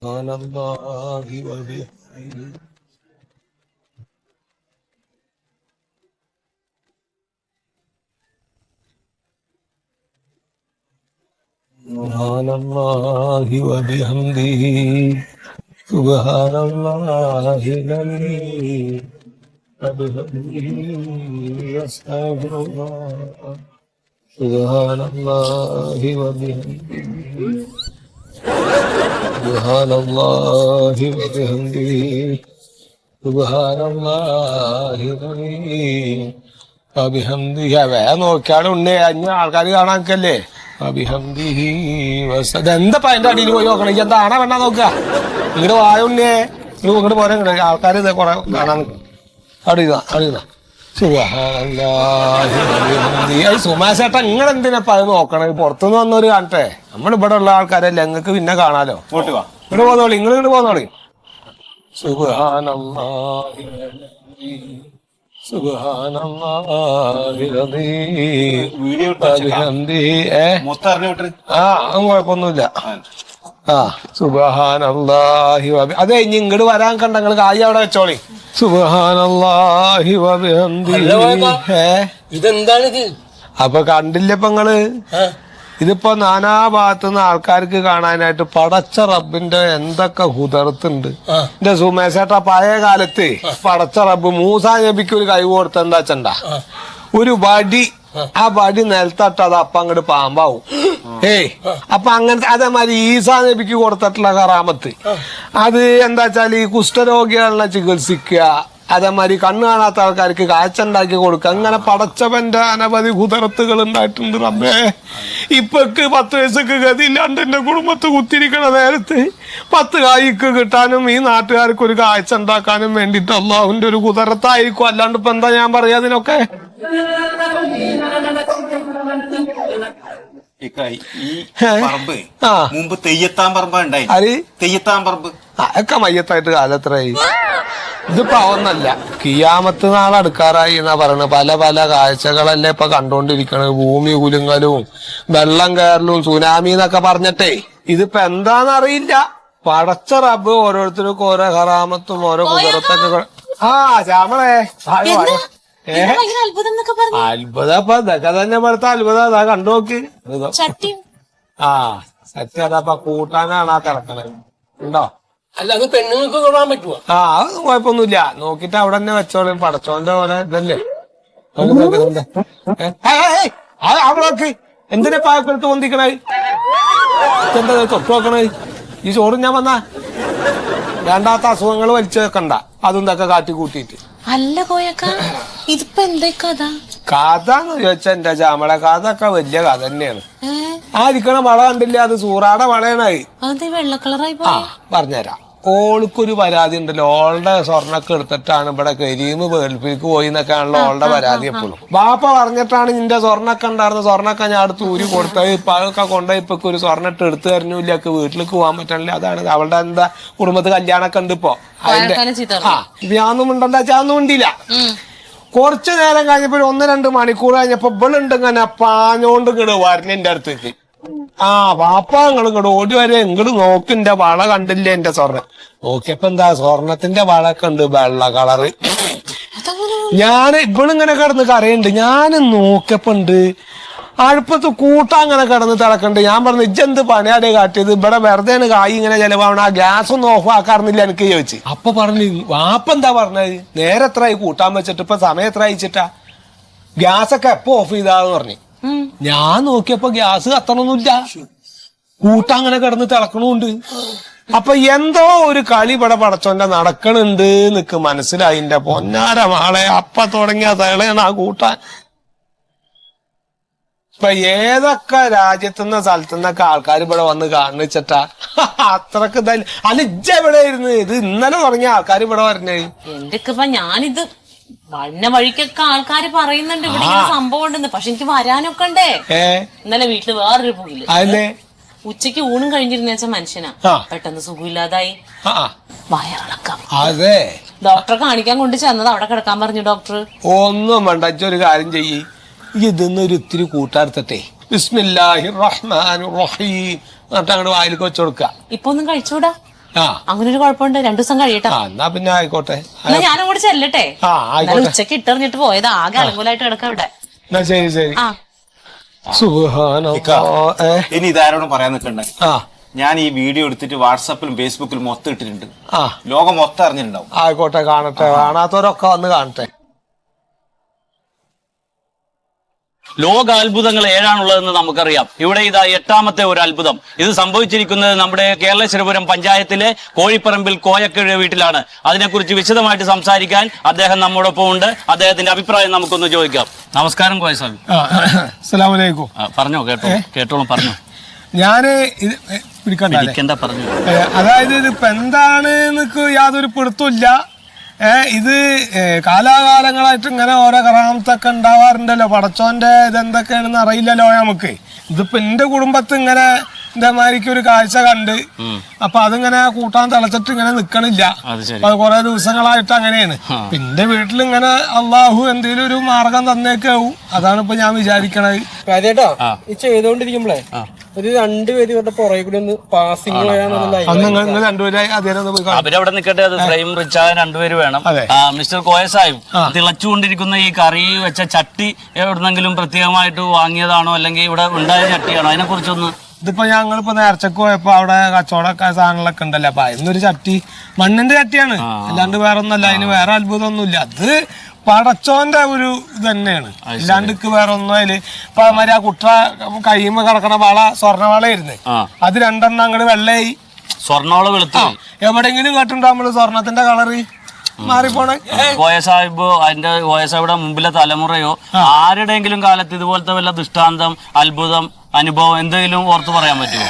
سبحان الله وبحمده سبحان الله وبحمده سبحان الله العلي وبحمده أستغفر الله سبحان الله وبحمده سبحان الله وبحمده سبحان الله العظيم وبحمده വേഗം നോക്കിയാണ് ഉണ്ണേ അഞ്ഞ ആൾക്കാർ കാണാനല്ലേ അബിഹംദിഹി വസദ എന്താ അതിന്റെ അടിയിൽ പോയി നോക്കണം എന്താ ആണാ വേണ്ട നോക്കുക ഇങ്ങോട്ട് വായ ഉണ്ണേ ഇങ്ങോട്ട് പോരാ ആൾക്കാർ ഇത് കുറെ കാണാൻ അവിടെ സുമാശേട്ടാ നിങ്ങൾ എന്തിനാ അത് നോക്കണേ പുറത്തുനിന്ന് വന്നവര് കാണട്ടെ നമ്മളിവിടെ ഉള്ള ആൾക്കാരല്ലേ ഞങ്ങൾക്ക് പിന്നെ കാണാലോ ഇങ്ങോട്ട് പോന്നോളി നിങ്ങൾ ഇങ്ങോട്ട് പോന്നോളി സുബ്ഹാനല്ലാഹി കുഴപ്പമൊന്നുമില്ല സുബ്ഹാനല്ലാഹി അതെ ഇനി ഇങ്ങോട്ട് വരാൻ കണ്ട നിങ്ങൾ കായ് അവിടെ വെച്ചോളി സുബ്ഹാനല്ലാഹി വബിഹംദിഹി ഇതെന്താണിത് അപ്പൊ കണ്ടില്ലപ്പ നിങ്ങള് ഇതിപ്പോ നാനാ ഭാഗത്തുനിന്ന് ആൾക്കാർക്ക് കാണാനായിട്ട് പടച്ച റബ്ബിന്റെ എന്തൊക്കെ കുതിർത്തുണ്ട് എന്റെ സുമേശേട്ടാ പഴയ കാലത്ത് പടച്ച റബ്ബ് മൂസാ നബിക്ക് ഒരു കൈ കൊടുത്ത എന്താ വെച്ചണ്ട ഒരു വടി ആ വടി നിലത്തട്ട അത് അപ്പൊ അങ്ങോട്ട് പാമ്പാവും അപ്പൊ അങ്ങനത്തെ അതേമാതിരി ഈസാ നബിക്ക് കൊടുത്തിട്ടുള്ള കറാമത്ത് അത് എന്താ വെച്ചാൽ ഈ കുഷ്ഠരോഗികളെ ചികിത്സിക്കുക അതേമാതിരി കണ്ണു കാണാത്ത ആൾക്കാർക്ക് കാഴ്ച ഉണ്ടാക്കി കൊടുക്കുക അങ്ങനെ പടച്ചവന്റെ അനവധി കുതിർത്തുകൾ ഉണ്ടായിട്ടുണ്ട് റബ്ബേ ഇപ്പൊക്ക് 10 വയസ്സൊക്കെ ഗതിയില്ലാണ്ട് എന്റെ കുടുംബത്ത് കുത്തിരിക്കണ നേരത്ത് 10 കായ്ക്ക് കിട്ടാനും ഈ നാട്ടുകാർക്ക് ഒരു കാഴ്ച ഉണ്ടാക്കാനും വേണ്ടിട്ട് അള്ളാഹുവിന്റെ ഒരു കുതിർത്തായിരിക്കും അല്ലാണ്ട് ഇപ്പൊ എന്താ ഞാൻ പറയാ അതിനൊക്കെ മുമ്പ് തെയ്യത്താൻ പറമ്പ് ഉണ്ടായി തെയ്യത്താൻ പറമ്പ് അതൊക്കെ മയ്യത്തായിട്ട് കാലത്രയായി ഇതിപ്പോ ഒന്നല്ല കിയാമത്ത് നാളെ അടുക്കാറായി എന്നാ പറയണത് പല പല കാഴ്ചകളല്ലേ ഇപ്പൊ കണ്ടോണ്ടിരിക്കണത് ഭൂമി കുലുങ്ങലും വെള്ളം കയറലും സുനാമി എന്നൊക്കെ പറഞ്ഞിട്ടേ ഇതിപ്പോ എന്താന്നറിയില്ല പടച്ച റബ്ബ് ഓരോരുത്തർക്കും ഓരോ ഹറാമത്തും ഓരോ കുതിരത്തൊക്കെ ശ്യാമളേ അത്ഭുതം അപ്പൊ ഇതൊക്കെ തന്നെ പെടുത്ത അത്ഭുതം അതാ കണ്ടു നോക്ക് സത്യം അതാ കൂട്ടാനാണ് ആ കിടക്കണത് ഉണ്ടോ അല്ലാതെ പെണ്ണുങ്ങൾക്ക് തൊടാൻ പറ്റുമോ അത് കുഴപ്പമൊന്നുമില്ല നോക്കിട്ട് അവിടെ തന്നെ വെച്ചോളൂ പടച്ചോന്റെ പോലെ ഇതല്ലേ അവളൊക്കെ എന്തിനാ പായപ്പെടുത്ത് പൊന്തിക്കണേ എന്താ തൊട്ട് നോക്കണേ ഈ ചോറും ഞാൻ വന്നാ വേണ്ടാത്ത അസുഖങ്ങൾ വലിച്ചു വെക്കണ്ട അതും ഇതൊക്കെ കാട്ടി കൂട്ടിയിട്ട് അല്ല കോയക്ക ഇതിപ്പോ എന്താ കഥ കഥ എന്ന് ചോദിച്ചാ എന്റെ ചാമള കഥ ഒക്കെ വലിയ കഥ തന്നെയാണ് ആ ഇരിക്കണ വള കണ്ടില്ല അത് സൂറാടെ വളയണായി അത് വെള്ള കളറായി പറഞ്ഞുതരാം ഓൾക്കൊരു പരാതി ഉണ്ടല്ലോ ഓളുടെ സ്വർണ്ണൊക്കെ എടുത്തിട്ടാണ് ഇവിടെ കരീമ് ഗൾഫിലേക്ക് പോയി എന്നൊക്കെയാണല്ലോ ഓളുടെ പരാതി എപ്പോഴും ബാപ്പ പറഞ്ഞിട്ടാണ് നിന്റെ സ്വർണ്ണൊക്കെ ഉണ്ടായിരുന്ന സ്വർണ്ണൊക്കെ ഞാൻ അടുത്ത് ഊരി കൊടുത്തത് ഇപ്പൊ അതൊക്കെ കൊണ്ടുപോയി ഇപ്പൊ ഒരു സ്വർണ്ണിട്ട് എടുത്തു തരുന്നില്ല വീട്ടിലേക്ക് പോകാൻ പറ്റണില്ല അതാണ് അവളുടെ എന്താ കുടുംബത്ത് കല്യാണൊക്കെ ഉണ്ട് ഇപ്പൊ അതിന്റെ ഞാനൊന്നും ഉണ്ടെന്താ ചാന്നും ഉണ്ടില്ല കുറച്ചു നേരം കഴിഞ്ഞപ്പോ 1-2 മണിക്കൂർ കഴിഞ്ഞപ്പോ ഇവളുണ്ട് ഇങ്ങനെ പാഞ്ഞോണ്ട് ഇങ്ങോട്ട് വരണം എന്റെ അടുത്തേക്ക് വാപ്പ നിങ്ങൾ ഇങ്ങോട്ട് ഓടി വരെ ഇങ്ങോട്ട് നോക്കിന്റെ വള കണ്ടില്ലേ എന്റെ സ്വർണ്ണം നോക്കിയപ്പോ എന്താ സ്വർണത്തിന്റെ വളൊക്കെ ഉണ്ട് വെള്ള കളറ് ഞാൻ ഇവളിങ്ങനെ കിടന്ന് കരയുണ്ട് ഞാൻ നോക്കിയപ്പോ ഉണ്ട് അടുപ്പത്ത് കൂട്ടങ്ങനെ കിടന്ന് തിളക്കണ്ട് ഞാൻ പറഞ്ഞു ഇജ്ജെന്ത് പണിയാടേ കാട്ടിയത് ഇവിടെ വെറുതെയാണ് കായ് ഇങ്ങനെ ചെലവാണ് ആ ഗ്യാസ് ഒന്നും ഓഫ് ആക്കാറുന്നില്ല എനിക്ക് ചോദിച്ചു അപ്പൊ പറഞ്ഞു വാപ്പ എന്താ പറഞ്ഞത് നേരെ എത്രയായി കൂട്ടാൻ വെച്ചിട്ട് ഇപ്പൊ സമയം എത്ര അയച്ചിട്ടാ ഗ്യാസൊക്കെ എപ്പോ ഓഫ് ചെയ്താന്ന് പറഞ്ഞു ഞാൻ നോക്കിയപ്പോ ഗ്യാസ് കത്തണമൊന്നുമില്ല കൂട്ടങ്ങനെ കിടന്ന് തിളക്കണുണ്ട് അപ്പൊ എന്തോ ഒരു കളി ഇവിടെ പടച്ചോന്റെ നടക്കണുണ്ട് നിക്ക് മനസ്സിലായി എന്റെ പൊന്നാര മാളെ അപ്പ തുടങ്ങിയ തളയാണ് ആ കൂട്ടാൻ ഇപ്പൊ ഏതൊക്കെ രാജ്യത്തുനിന്ന സ്ഥലത്തുനിന്നൊക്കെ ആൾക്കാർ ഇവിടെ വന്ന് കാണിച്ചിട്ടാ അത്രക്ക് അലിജ എവിടെ ആയിരുന്നു ഇത് ഇന്നലെ തുടങ്ങിയ ആൾക്കാർ ഇവിടെ വരണേ എന്തൊക്കെ ഞാനിത് വന്ന വഴിക്കൊക്കെ ആൾക്കാര് പറയുന്നുണ്ട് ഇവിടെ സംഭവം ഉണ്ടെന്ന് പക്ഷെ എനിക്ക് വരാനൊക്കെ ഉണ്ടേ ഇന്നലെ വീട്ടില് വേറൊരു പുകില് ഉച്ചക്ക് ഊണും കഴിഞ്ഞിരുന്ന മനുഷ്യനാ പെട്ടെന്ന് സുഖമില്ലാതായി വയറിളക്കം അതെ ഡോക്ടറെ കാണിക്കാൻ കൊണ്ട് ചെന്നത് അവിടെ കിടക്കാൻ പറഞ്ഞു ഡോക്ടർ ഒന്നും വേണ്ട ഒരു കാര്യം ചെയ്യ് ഇതൊന്നൊരു ഇത്തിരി കൂട്ടാർത്തട്ടെ ബിസ്മില്ലാഹിർ റഹ്മാനിർ റഹീം എന്നിട്ട് അങ്ങോട്ട് വായിലേക്ക് വെച്ചു കൊടുക്ക ഇപ്പൊ ഒന്നും കഴിച്ചൂടാ അങ്ങനെ ഒരു കുഴപ്പമുണ്ട്. 2 ദിവസം കഴിയട്ടെ. എന്നാ പിന്നെ ആയിക്കോട്ടെ. എന്നാ ഞാനും കൂടി ചെല്ലട്ടെ. ഉച്ചക്ക് ഇട്ടെറിഞ്ഞിട്ട് പോയത് ആകെ അലങ്കോലായിട്ട് കിടക്കാം ഇവിടെ. ശരി. ഇനി ഇതാരോടും പറയാൻ നിൽക്കണ്ടേ. ഞാൻ ഈ വീഡിയോ എടുത്തിട്ട് വാട്സാപ്പിലും ഫേസ്ബുക്കിലും മൊത്തം ഇട്ടിട്ടുണ്ട്. ലോകം മൊത്തം അറിഞ്ഞിട്ടുണ്ടാവും. ആയിക്കോട്ടെ, കാണട്ടെ. കാണാത്തവരൊക്കെ വന്ന് കാണട്ടെ. ലോക അത്ഭുതങ്ങൾ 7 നമുക്കറിയാം. ഇവിടെ ഇതാ 8ാമത്തെ ഒരു അത്ഭുതം. ഇത് സംഭവിച്ചിരിക്കുന്നത് നമ്മുടെ കേരളേശ്വരപുരം പഞ്ചായത്തിലെ കോഴിപ്പറമ്പിൽ കോയക്കഴ വീട്ടിലാണ്. അതിനെക്കുറിച്ച് വിശദമായിട്ട് സംസാരിക്കാൻ അദ്ദേഹം നമ്മോടൊപ്പം ഉണ്ട്. അദ്ദേഹത്തിന്റെ അഭിപ്രായം നമുക്കൊന്ന് ചോദിക്കാം. നമസ്കാരം കോയ സ്വാമി. അസ്സലാമു അലൈക്കും. പറഞ്ഞോ, കേട്ടോളും പറഞ്ഞോ. ഞാന് പിടിക്കണ്ട പറഞ്ഞു. അതായത് ഇതിപ്പോ എന്താണ് യാതൊരു പിടുത്തമില്ല. ഇത് കാലാകാലങ്ങളായിട്ട് ഇങ്ങനെ ഓരോ കറാമത്തൊക്കെ ഉണ്ടാവാറുണ്ടല്ലോ. പടച്ചോന്റെ ഇതെന്തൊക്കെയാണെന്ന് അറിയില്ലല്ലോ നമുക്ക്. ഇതിപ്പോ എന്റെ കുടുംബത്ത് ഇങ്ങനെ ഇതേമാതിരിക്ക് ഒരു കാഴ്ച കണ്ട്, അപ്പൊ അതിങ്ങനെ കൂട്ടാൻ തിളച്ചിട്ട് ഇങ്ങനെ നിക്കണില്ല. അത് കുറെ ദിവസങ്ങളായിട്ട് അങ്ങനെയാണ്. എന്റെ വീട്ടിൽ ഇങ്ങനെ അള്ളാഹു എന്തെങ്കിലും ഒരു മാർഗം തന്നേക്കാവും. അതാണ് ഇപ്പൊ ഞാൻ വിചാരിക്കണത്. കാര്യേട്ടാ ഈ ചെയ്തോണ്ടിരിക്കുമ്പോഴേ ഒരു 2 പേര് ഇവരുടെ പുറകെ കൂടി ഒന്ന് പാസിംഗ് അവരവിടെ നിൽക്കട്ടെ. അത് ഫ്രെയിം റിച്ചാകാൻ 2 പേര് വേണം. മിസ്റ്റർ കോയ സാഹിബ്, തിളച്ചുകൊണ്ടിരിക്കുന്ന ഈ കറി വെച്ച ചട്ടി എവിടെന്നെങ്കിലും പ്രത്യേകമായിട്ട് വാങ്ങിയതാണോ അല്ലെങ്കിൽ ഇവിടെ ഉണ്ടായ ചട്ടിയാണോ? അതിനെ കുറിച്ചൊന്ന്. ഇതിപ്പോ ഞങ്ങളിപ്പോ നേർച്ചക്ക് പോയപ്പോ അവിടെ കച്ചവടമൊക്കെ സാധനങ്ങളൊക്കെ ഉണ്ടല്ലോ. അപ്പൊ അതിനൊരു ചട്ടി മണ്ണിന്റെ ചട്ടിയാണ്, അല്ലാണ്ട് വേറെ ഒന്നല്ല. അതിന് വേറെ അത്ഭുതമൊന്നുമില്ല. അത് പടച്ചോന്റെ ഒരു ഇത് തന്നെയാണ്, അല്ലാണ്ട് വേറെ ഒന്നും. അതില് ഇപ്പൊ മാതിരി ആ കുട്ട കയ്യുമ്പോ കിടക്കണ വള സ്വർണ്ണവളയായിരുന്നു. അത് 2 എണ്ണം അങ്ങോട്ട് വെള്ളയായി. സ്വർണ്ണവള വെളുത്തു. എവിടെങ്കിലും കേട്ടിട്ടുണ്ടോ നമ്മള് സ്വർണത്തിന്റെ കളറ് മാറിപ്പോണേ? കോയ സാഹിബ്, അതിന്റെ കോയ സാഹിബിയുടെ മുമ്പിലെ തലമുറയോ ആരുടെയെങ്കിലും കാലത്ത് ഇതുപോലത്തെ വല്ല ദൃഷ്ടാന്തം, അത്ഭുതം, അനുഭവം എന്തെങ്കിലും ഓർത്ത് പറയാൻ പറ്റുമോ?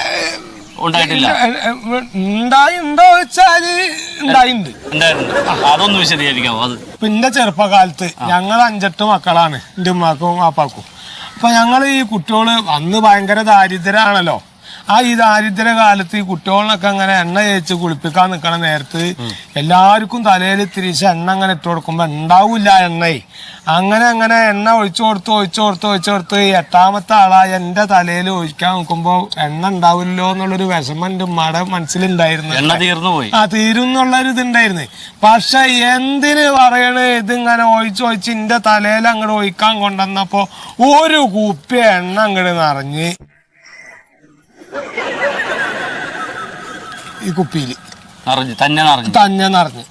ഉണ്ടായിട്ടില്ല. ഉണ്ടായിണ്ടോ വെച്ചാല് ഉണ്ടായിട്ടുണ്ട്. അതൊന്ന് വിശദീകരിക്കാമോ? അത് പിന്നെ ചെറുപ്പകാലത്ത് ഞങ്ങൾ 5-8 മക്കളാണ്, എൻ്റെ ഉമ്മാക്കും വാപ്പാക്കും. അപ്പൊ ഞങ്ങൾ ഈ കുട്ടികള് അന്ന് ഭയങ്കര ദാരിദ്ര്യമാണല്ലോ. ഈ ദാരിദ്ര്യ കാലത്ത് ഈ കുട്ടികളൊക്കെ അങ്ങനെ എണ്ണ തേച്ച് കുളിപ്പിക്കാൻ നിൽക്കണ നേരത്ത് എല്ലാവർക്കും തലയിൽ തിരിച്ച് എണ്ണ അങ്ങനെ ഇട്ട് കൊടുക്കുമ്പോ ഉണ്ടാവില്ല എണ്ണ. അങ്ങനെ എണ്ണ ഒഴിച്ചു കൊടുത്ത് 8ാമത്തെ ആളായി എന്റെ തലയിൽ ഒഴിക്കാൻ നോക്കുമ്പോ എണ്ണ ഉണ്ടാവില്ലോ എന്നുള്ളൊരു വിഷമം എന്റെ ഉമ്മയുടെ മനസ്സിലുണ്ടായിരുന്നു. തീരും എന്നുള്ളൊരു ഇതുണ്ടായിരുന്നു. പക്ഷെ എന്തിന് പറയണേ, ഇതിങ്ങനെ ഒഴിച്ച് എന്റെ തലയിൽ അങ്ങോട്ട് ഒഴിക്കാൻ കൊണ്ടുവന്നപ്പോ ഒരു കുപ്പി എണ്ണ അങ്ങോട്ട് നിറഞ്ഞ് ഈ കുപ്പിയില് തന്നെ നിറഞ്ഞ്.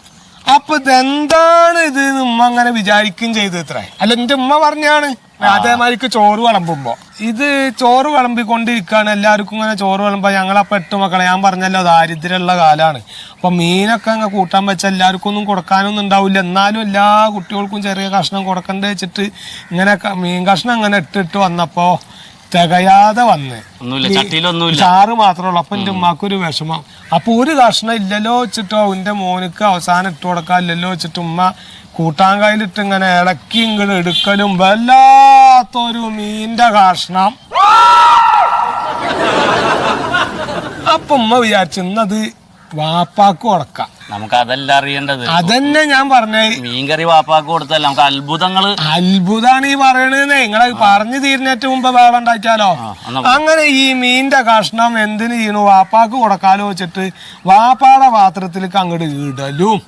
അപ്പൊ ഇതെന്താണ് ഇത് ഉമ്മ അങ്ങനെ വിചാരിക്കുകയും ചെയ്ത് ഇത്ര. അല്ല, എന്റെ ഉമ്മ പറഞ്ഞാണ്. അതേമാതിരിക്ക് ചോറ് വിളമ്പുമ്പോ ഇത് ചോറ് വിളമ്പിക്കൊണ്ടിരിക്കുകയാണ്. എല്ലാവർക്കും ഇങ്ങനെ ചോറ് വിളമ്പോ ഞങ്ങളപ്പൊ 8 മക്കളെ, ഞാൻ പറഞ്ഞല്ലോ ദാരിദ്ര്യമുള്ള കാലാണ്. അപ്പൊ മീനൊക്കെ അങ്ങ് കൂട്ടാൻ വെച്ചാൽ എല്ലാവർക്കും ഒന്നും കൊടുക്കാനൊന്നും ഉണ്ടാവില്ല. എന്നാലും എല്ലാ കുട്ടികൾക്കും ചെറിയ കഷ്ണം കൊടുക്കണ്ട വെച്ചിട്ട് ഇങ്ങനെ മീൻ കഷ്ണം അങ്ങനെ ഇട്ടിട്ട് വന്നപ്പോ തികയാതെ വന്ന് ചാറ് മാത്രമേ ഉള്ളൂ. അപ്പൊ എന്റെ ഉമ്മാക്കൊരു വിഷമം. അപ്പൊ ഒരു കഷ്ണം ഇല്ലല്ലോ വെച്ചിട്ടോ എന്റെ മോനിക്ക് അവസാനം ഇട്ട് കൊടുക്കാനില്ലല്ലോ വെച്ചിട്ട് ഉമ്മ കൂട്ടാൻ കയ്യിലിട്ട് ഇങ്ങനെ ഇളക്കി ഇങ്ങോട്ട് എടുക്കലും വല്ലാത്തൊരു മീന്റെ കഷ്ണം. അപ്പൊ ഉമ്മ വിചാരിച്ചു ഇന്നത് വാപ്പാക്ക് കൊടുക്കാം. നമുക്ക് അതല്ല അറിയേണ്ടത്. അതന്നെ ഞാൻ പറഞ്ഞേ. മീൻകറി വാപ്പാക്ക് കൊടുത്തല്ല, നമുക്ക് അത്ഭുതാണ് ഈ പറയണത്. നിങ്ങളെ പറഞ്ഞു തീരുന്നേറ്റ് മുമ്പ് വേറെ ഉണ്ടാക്കിയാലോ. അങ്ങനെ ഈ മീന്റെ കഷ്ണം എന്തിനു ചെയ്യണു, വാപ്പാക്ക് കൊടുക്കാലോ വെച്ചിട്ട് വാപ്പാടെ പാത്രത്തിലേക്ക് അങ്ങോട്ട് ഇടലും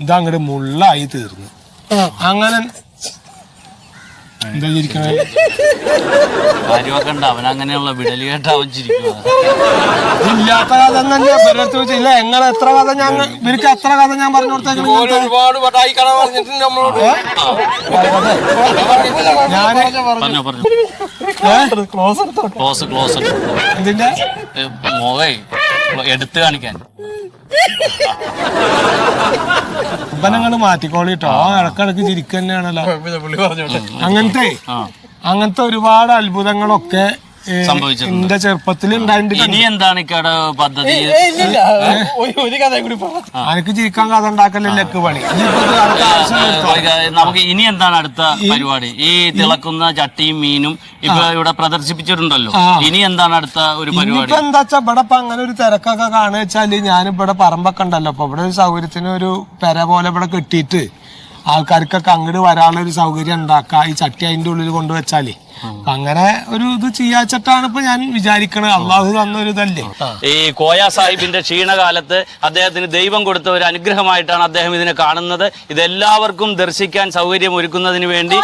ഇതങ്ങോട്ട് മുള്ളായി തീർന്നു. അങ്ങനെ എന്താ ചിരിക്കണേ? അവനങ്ങനെയുള്ള വിടലി കേട്ട് അവൻ ചിരിക്കുക. ഇല്ലാത്ത കഥ തന്നെ ഇവരടുത്ത് വെച്ചില്ല. എങ്ങനെ എത്ര കഥ ഇവർക്ക് എത്ര കഥ ഞാൻ പറഞ്ഞു കൊടുത്തേക്കണ. ഇതിന്റെ എടുത്തു കാണിക്കാൻ ഇവനങ്ങള് മാറ്റിക്കോളിട്ടോ. ഇടക്കിടക്ക് ചിരിക്കുക തന്നെയാണല്ലോ. അങ്ങനത്തെ ഒരുപാട് അത്ഭുതങ്ങളൊക്കെ എന്റെ ചെറുപ്പത്തിൽ ഉണ്ടായിട്ടുണ്ട്. ഇനി എന്താണ് പദ്ധതി? എനിക്ക് ചിരിക്കാൻ കഥ ഉണ്ടാക്കലല്ലേ പണി. നമുക്ക് ഇനി എന്താണ് അടുത്ത പരിപാടി? ഈ തിളക്കുന്ന ചട്ടിയും മീനും ഇപ്പൊ ഇവിടെ പ്രദർശിപ്പിച്ചിട്ടുണ്ടല്ലോ. ഇനി എന്താണ് അടുത്ത ഒരു പരിപാടി? ഇപ്പൊ എന്താ വെച്ചാ ഇവിടെ ഇപ്പൊ അങ്ങനെ ഒരു തിരക്കൊക്കെ കാണുക വെച്ചാല് ഞാനിവിടെ പറമ്പൊക്കെ ഉണ്ടല്ലോ. അപ്പൊ ഇവിടെ ഒരു സൗകര്യത്തിന് ഒരു പെര പോലെ ഇവിടെ കെട്ടിയിട്ട് ആൾക്കാർക്കൊക്കെ അങ്ങോട്ട് വരാനുള്ള ഒരു സൗകര്യം ഉണ്ടാക്കാം. ഈ ചട്ടി അതിന്റെ ഉള്ളിൽ കൊണ്ടുവച്ചാലേ അങ്ങനെ ഒരു ഇത് ചെയ്യാച്ചിട്ടാണ് ഇപ്പൊ ഞാൻ വിചാരിക്കണത്. അള്ളാഹു തന്നൊരു ഇതല്ലേ. ഈ കോയ സാഹിബിന്റെ ക്ഷീണകാലത്ത് അദ്ദേഹത്തിന് ദൈവം കൊടുത്ത ഒരു അനുഗ്രഹമായിട്ടാണ് അദ്ദേഹം ഇതിനെ കാണുന്നത്. ഇതെല്ലാവർക്കും ദർശിക്കാൻ സൗകര്യം ഒരുക്കുന്നതിന് വേണ്ടി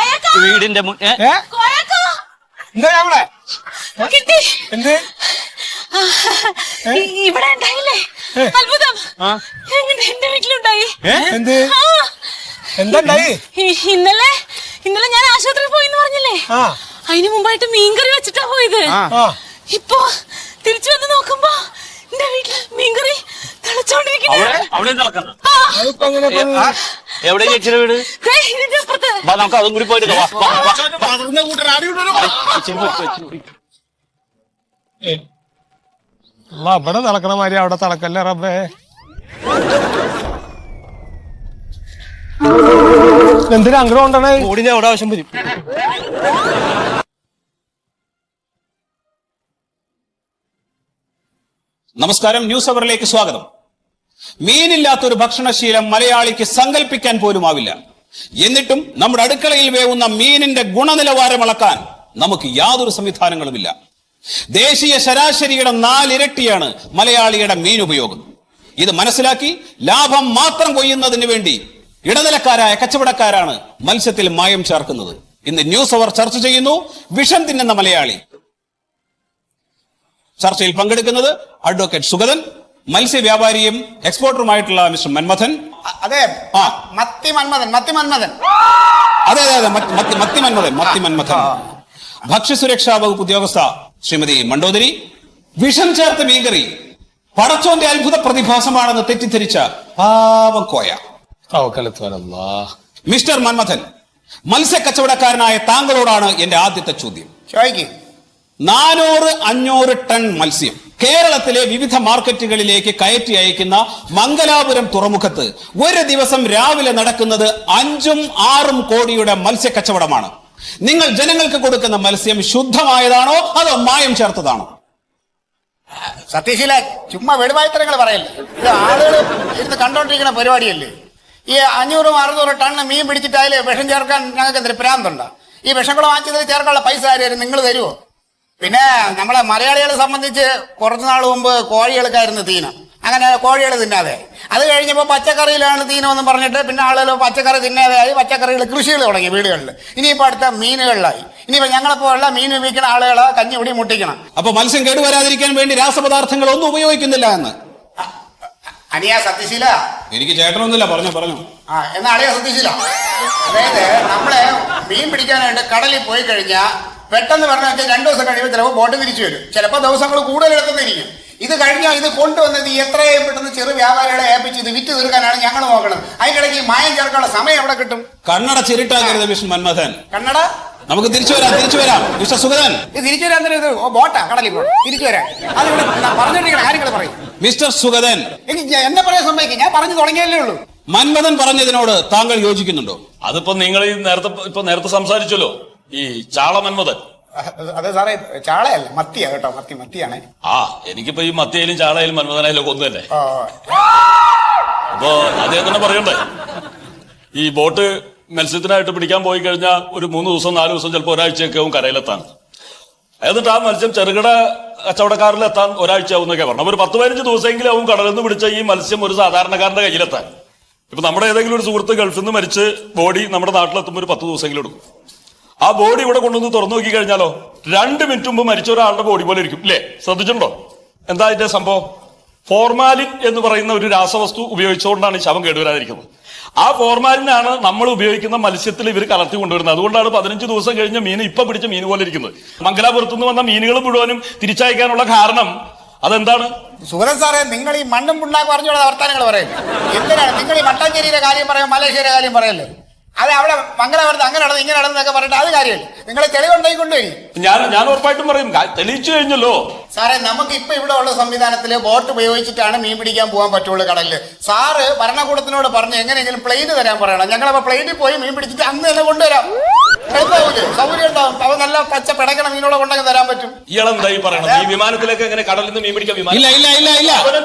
വീടിന്റെ എന്താ ഞങ്ങളെ എന്ത് ഇവിടെ ഉണ്ടായില്ലേ അത്ഭുതം? എന്റെ വീട്ടിലുണ്ടായി. എന്ത് എന്തായി? ഇന്നലെ ഞാൻ ആശുപത്രിയിൽ പോയിന്ന് പറഞ്ഞില്ലേ, അതിന് മുമ്പായിട്ട് മീൻകറി വെച്ചിട്ടാ പോയത്. ഇപ്പൊ തിരിച്ചു വന്ന് നോക്കുമ്പോ എന്റെ വീട്ടില് മീൻകറി തിളച്ചോണ്ടിരിക്കുന്നു. എവിടെ ചേച്ചിയുടെ വീട്? നമുക്ക് അതും കൂടി പോയിട്ട് ഇവിടെ തിളക്കണ മാതിരി അവിടെ തിളക്കല്ലേ റബ്ബേ. എന്തിനാ അങ്ങനെ കൊണ്ടാണ് ഓടിഞ്ഞ അവിടെ ആവശ്യം വരും. നമസ്കാരം, ന്യൂസ് അവറിലേക്ക് സ്വാഗതം. മീനില്ലാത്തൊരു ഭക്ഷണശീലം മലയാളിക്ക് സങ്കല്പിക്കാൻ പോലുമാവില്ല. എന്നിട്ടും നമ്മുടെ അടുക്കളയിൽ വേവുന്ന മീനിന്റെ ഗുണനിലവാരം അളക്കാൻ നമുക്ക് യാതൊരു സംവിധാനങ്ങളുമില്ല. ദേശീയ ശരാശരിയുടെ 4 ഇരട്ടിയാണ് മലയാളിയുടെ മീൻ ഉപയോഗം. ഇത് മനസ്സിലാക്കി ലാഭം മാത്രം കൊയ്യുന്നതിന് വേണ്ടി ഇടനിലക്കാരായ കച്ചവടക്കാരാണ് മത്സ്യത്തിൽ മായം ചേർക്കുന്നത്. ഇന്ന് ന്യൂസ് അവർ ചർച്ച ചെയ്യുന്നു വിഷം തിന്നുന്ന മലയാളി. ചർച്ചയിൽ പങ്കെടുക്കുന്നത് അഡ്വക്കേറ്റ് സുഗതൻ, മത്സ്യവ്യാപാരിയും എക്സ്പോർട്ടറുമായിട്ടുള്ള മിസ്റ്റർ മന്മഥൻ. അതെ, മത്തി മന്മഥൻ. അതെ അതെ അതെ മത്തി മന്മഥൻ. ഭക്ഷ്യസുരക്ഷാ വകുപ്പ് ഉദ്യോഗസ്ഥ ശ്രീമതി മണ്ടോദരി. വിഷം ചേർത്ത മീൻകറി പടച്ചോന്റെ അത്ഭുത പ്രതിഭാസമാണെന്ന് തെറ്റിദ്ധരിച്ച പാവം കോയ. മിസ്റ്റർ മന്മഥൻ, മത്സ്യ കച്ചവടക്കാരനായ താങ്കളോടാണ് എന്റെ ആദ്യത്തെ ചോദ്യം. 400-500 ടൺ മത്സ്യം കേരളത്തിലെ വിവിധ മാർക്കറ്റുകളിലേക്ക് കയറ്റി അയക്കുന്ന മംഗലാപുരം തുറമുഖത്ത് ഒരു ദിവസം രാവിലെ നടക്കുന്നത് 5-6 കോടിയുടെ മത്സ്യ കച്ചവടമാണ്. നിങ്ങൾ ജനങ്ങൾക്ക് കൊടുക്കുന്ന മത്സ്യം ശുദ്ധമായതാണോ അതോ മായം ചേർത്തതാണോ? സത്യശീല, ചുമ്മാ വെടുവായിത്തരങ്ങൾ പറയല്ലേ. ഇത് ആളുകൾ ഇരുന്ന് കണ്ടോണ്ടിരിക്കുന്ന പരിപാടിയല്ലേ. ഈ 500-600 ടണ്ണ് മീൻ പിടിച്ചിട്ടായാലേ വിഷം ചേർക്കാൻ ഞങ്ങൾക്ക് എന്തൊരു പ്രാന്തുണ്ടോ? ഈ വിഷങ്ങൾ വാങ്ങിച്ചതിൽ ചേർക്കാനുള്ള പൈസ ആരും നിങ്ങൾ തരുമോ? പിന്നെ നമ്മളെ മലയാളികളെ സംബന്ധിച്ച് കുറച്ചു നാൾ മുമ്പ് കോഴികൾക്കായിരുന്നു തീനം. അങ്ങനെ കോഴികൾ തിന്നാതെ അത് കഴിഞ്ഞപ്പോൾ പച്ചക്കറിയിലാണ് തീനമെന്ന് പറഞ്ഞിട്ട് പിന്നെ ആളുകൾ പച്ചക്കറി തിന്നാതെയായി. പച്ചക്കറികൾ കൃഷികൾ തുടങ്ങി വീടുകളിൽ. ഇനിയിപ്പോൾ അടുത്ത മീനുകളിലായി. ഇനിയിപ്പോൾ ഞങ്ങളെപ്പോലുള്ള മീൻ ഉപയോഗിക്കുന്ന ആളുകളെ കഞ്ഞിപിടി മുട്ടിക്കണം. അപ്പൊ മത്സ്യം കേടുവരാതിരിക്കാൻ വേണ്ടി രാസപദാർത്ഥങ്ങൾ ഒന്നും ഉപയോഗിക്കുന്നില്ല എന്ന് അനിയാ സത്യശീല. എനിക്ക് ചേട്ടനൊന്നുമില്ല, പറഞ്ഞു. എന്നാ അളിയാ സത്യശീല, അതായത് നമ്മളെ മീൻ പിടിക്കാനായിട്ട് കടലിൽ പോയി കഴിഞ്ഞാൽ പെട്ടെന്ന് പറഞ്ഞാൽ 2 ദിവസം കഴിയുമ്പോൾ ചിലപ്പോൾ ബോട്ട് തിരിച്ചു വരും. ചിലപ്പോൾ ദിവസങ്ങൾ കൂടുതൽ എടുത്തുന്നിരിക്കും. ഇത് കഴിഞ്ഞാൽ ഇത് കൊണ്ടുവന്നത് എത്രയും പെട്ടെന്ന് ചെറു വ്യാപാരികളെ ഏൽപ്പിച്ച് ഇത് വിറ്റ് തീർക്കാനാണ് ഞങ്ങൾ നോക്കുന്നത്. അതിനിടയ്ക്ക് മായം ചേർക്കാനുള്ള സമയം എവിടെ കിട്ടും? കണ്ണട ചിരിട്ടാക്കരുത് മിസ്റ്റർ മന്മഥൻ. കണ്ണട നമുക്ക് തിരിച്ചു വരാം മിസ്റ്റർ സുഗതൻ. ഇത് തിരിച്ചു വരാൻ ഇത് ബോട്ടാ കടലിൽ പോകണം. തിരിച്ചു വരാൻ അതിവിടെ പറഞ്ഞിരിക്കുന്ന കാര്യങ്ങൾ പറയും. മിസ്റ്റർ സുഗതൻ, എന്നെ പറയാൻ സമ്മതിക്കും. ഞാൻ പറഞ്ഞു തുടങ്ങിയല്ലേ ഉള്ളൂ. മന്മഥൻ പറഞ്ഞതിനോട് താങ്കൾ യോജിക്കുന്നുണ്ടോ? അതിപ്പോ നിങ്ങൾ ഈ നേരത്തെ സംസാരിച്ചല്ലോ, ഈ ചാള മന്മഥൻ. അതെ സാറേ, ചാളയല്ല, മത്തിയാ കേട്ടോ. മത്തിയാണ്. എനിക്കിപ്പോ ഈ മത്തിയായാലും ചാളയായാലും മന്മഥനായാലും ഒക്കെ ഒന്ന് തന്നെ. അപ്പൊ അദ്ദേഹം തന്നെ പറയണ്ടേ, ഈ ബോട്ട് മത്സ്യത്തിനായിട്ട് പിടിക്കാൻ പോയി കഴിഞ്ഞാൽ ഒരു 3 ദിവസം 4 ദിവസം ചിലപ്പോൾ ഒരാഴ്ചയൊക്കെ ആവും കരയിലെത്താൻ. എന്നിട്ട് ആ മത്സ്യം ചെറുകിട കച്ചവടക്കാരിലെത്താൻ ഒരാഴ്ചയാവും എന്നൊക്കെ പറഞ്ഞു. ഒരു 10-15 ദിവസമെങ്കിലും ആവും കടലിൽ നിന്ന് പിടിച്ച ഈ മത്സ്യം ഒരു സാധാരണക്കാരന്റെ കയ്യിലെത്താൻ. ഇപ്പൊ നമ്മുടെ ഏതെങ്കിലും ഒരു സുഹൃത്ത് ഗൾഫിൽ നിന്ന് മരിച്ച് ബോഡി നമ്മുടെ നാട്ടിലെത്തുമ്പോൾ ഒരു 10 ദിവസമെങ്കിലും എടുക്കും. ആ ബോഡി ഇവിടെ കൊണ്ടുവന്ന് തുറന്നു നോക്കി കഴിഞ്ഞാലോ 2 മിനിറ്റ് മുമ്പ് മരിച്ച ഒരാളുടെ ബോഡി പോലെ ഇരിക്കും. ഇല്ലേ? ശ്രദ്ധിച്ചിട്ടുണ്ടോ? എന്താ അതിന്റെ സംഭവം? ഫോർമാലിൻ എന്ന് പറയുന്ന ഒരു രാസവസ്തു ഉപയോഗിച്ചുകൊണ്ടാണ് ഈ ശവം കേടുവരാതിരിക്കുന്നത്. ആ ഫോർമാലിനാണ് നമ്മൾ ഉപയോഗിക്കുന്ന മത്സ്യത്തിൽ ഇവർ കലർത്തി കൊണ്ടുവരുന്നത്. അതുകൊണ്ടാണ് 15 ദിവസം കഴിഞ്ഞ മീൻ ഇപ്പൊ പിടിച്ച മീൻ പോലെ ഇരിക്കുന്നത്. മംഗലാപുരത്തു നിന്ന് വന്ന മീനുകൾ മുഴുവനും തിരിച്ചയക്കാനുള്ള കാരണം അതെന്താണ്? സുഗതൻ സാറേ, നിങ്ങൾ ഈ മണ്ണും പുണ്ണാക്ക് പറഞ്ഞുള്ള വർത്താനങ്ങൾ പറയല്ലേ. എന്തിനാണ് നിങ്ങൾ ഈ മട്ടാഞ്ചേരിയുടെ കാര്യം പറയാം, മലേഷ്യയുടെ കാര്യം പറയല്ലേ? അത് അവിടെ മംഗലാപുരത്ത് അങ്ങനെ നടന്നു ഇങ്ങനെ നടന്നൊക്കെ പറഞ്ഞിട്ട് അത് കാര്യമല്ല. നിങ്ങളെ തെളിവുണ്ടായിക്കൊണ്ടുപോയി. ഞാൻ ഉറപ്പായിട്ടും പറയും, തെളിയിച്ചു കഴിഞ്ഞല്ലോ. സാറേ, നമുക്ക് ഇപ്പൊ ഇവിടെ ഉള്ള സംവിധാനത്തില് ബോട്ട് ഉപയോഗിച്ചിട്ടാണ് മീൻ പിടിക്കാൻ പോകാൻ പറ്റുള്ളൂ കടലില്. സാറ് ഭരണകൂടത്തിനോട് പറഞ്ഞ് എങ്ങനെയെങ്കിലും പ്ലെയിന് തരാൻ പറയണം. ഞങ്ങളപ്പോ പ്ലെയിനിൽ പോയി മീൻ പിടിച്ചിട്ട് അന്ന് തന്നെ കൊണ്ടുവരാം. സൗകര്യം ഉണ്ടാവും. അവ നല്ല പച്ച പിടക്കണ മീനോടെ കൊണ്ടൊക്കെ തരാൻ പറ്റും. ഇയാളെന്തായി പറയണം? ഈ വിമാനത്തിലേക്ക് എങ്ങനെ കടലിൽ നിന്ന് മീൻ പിടിക്കാൻ ഇല്ല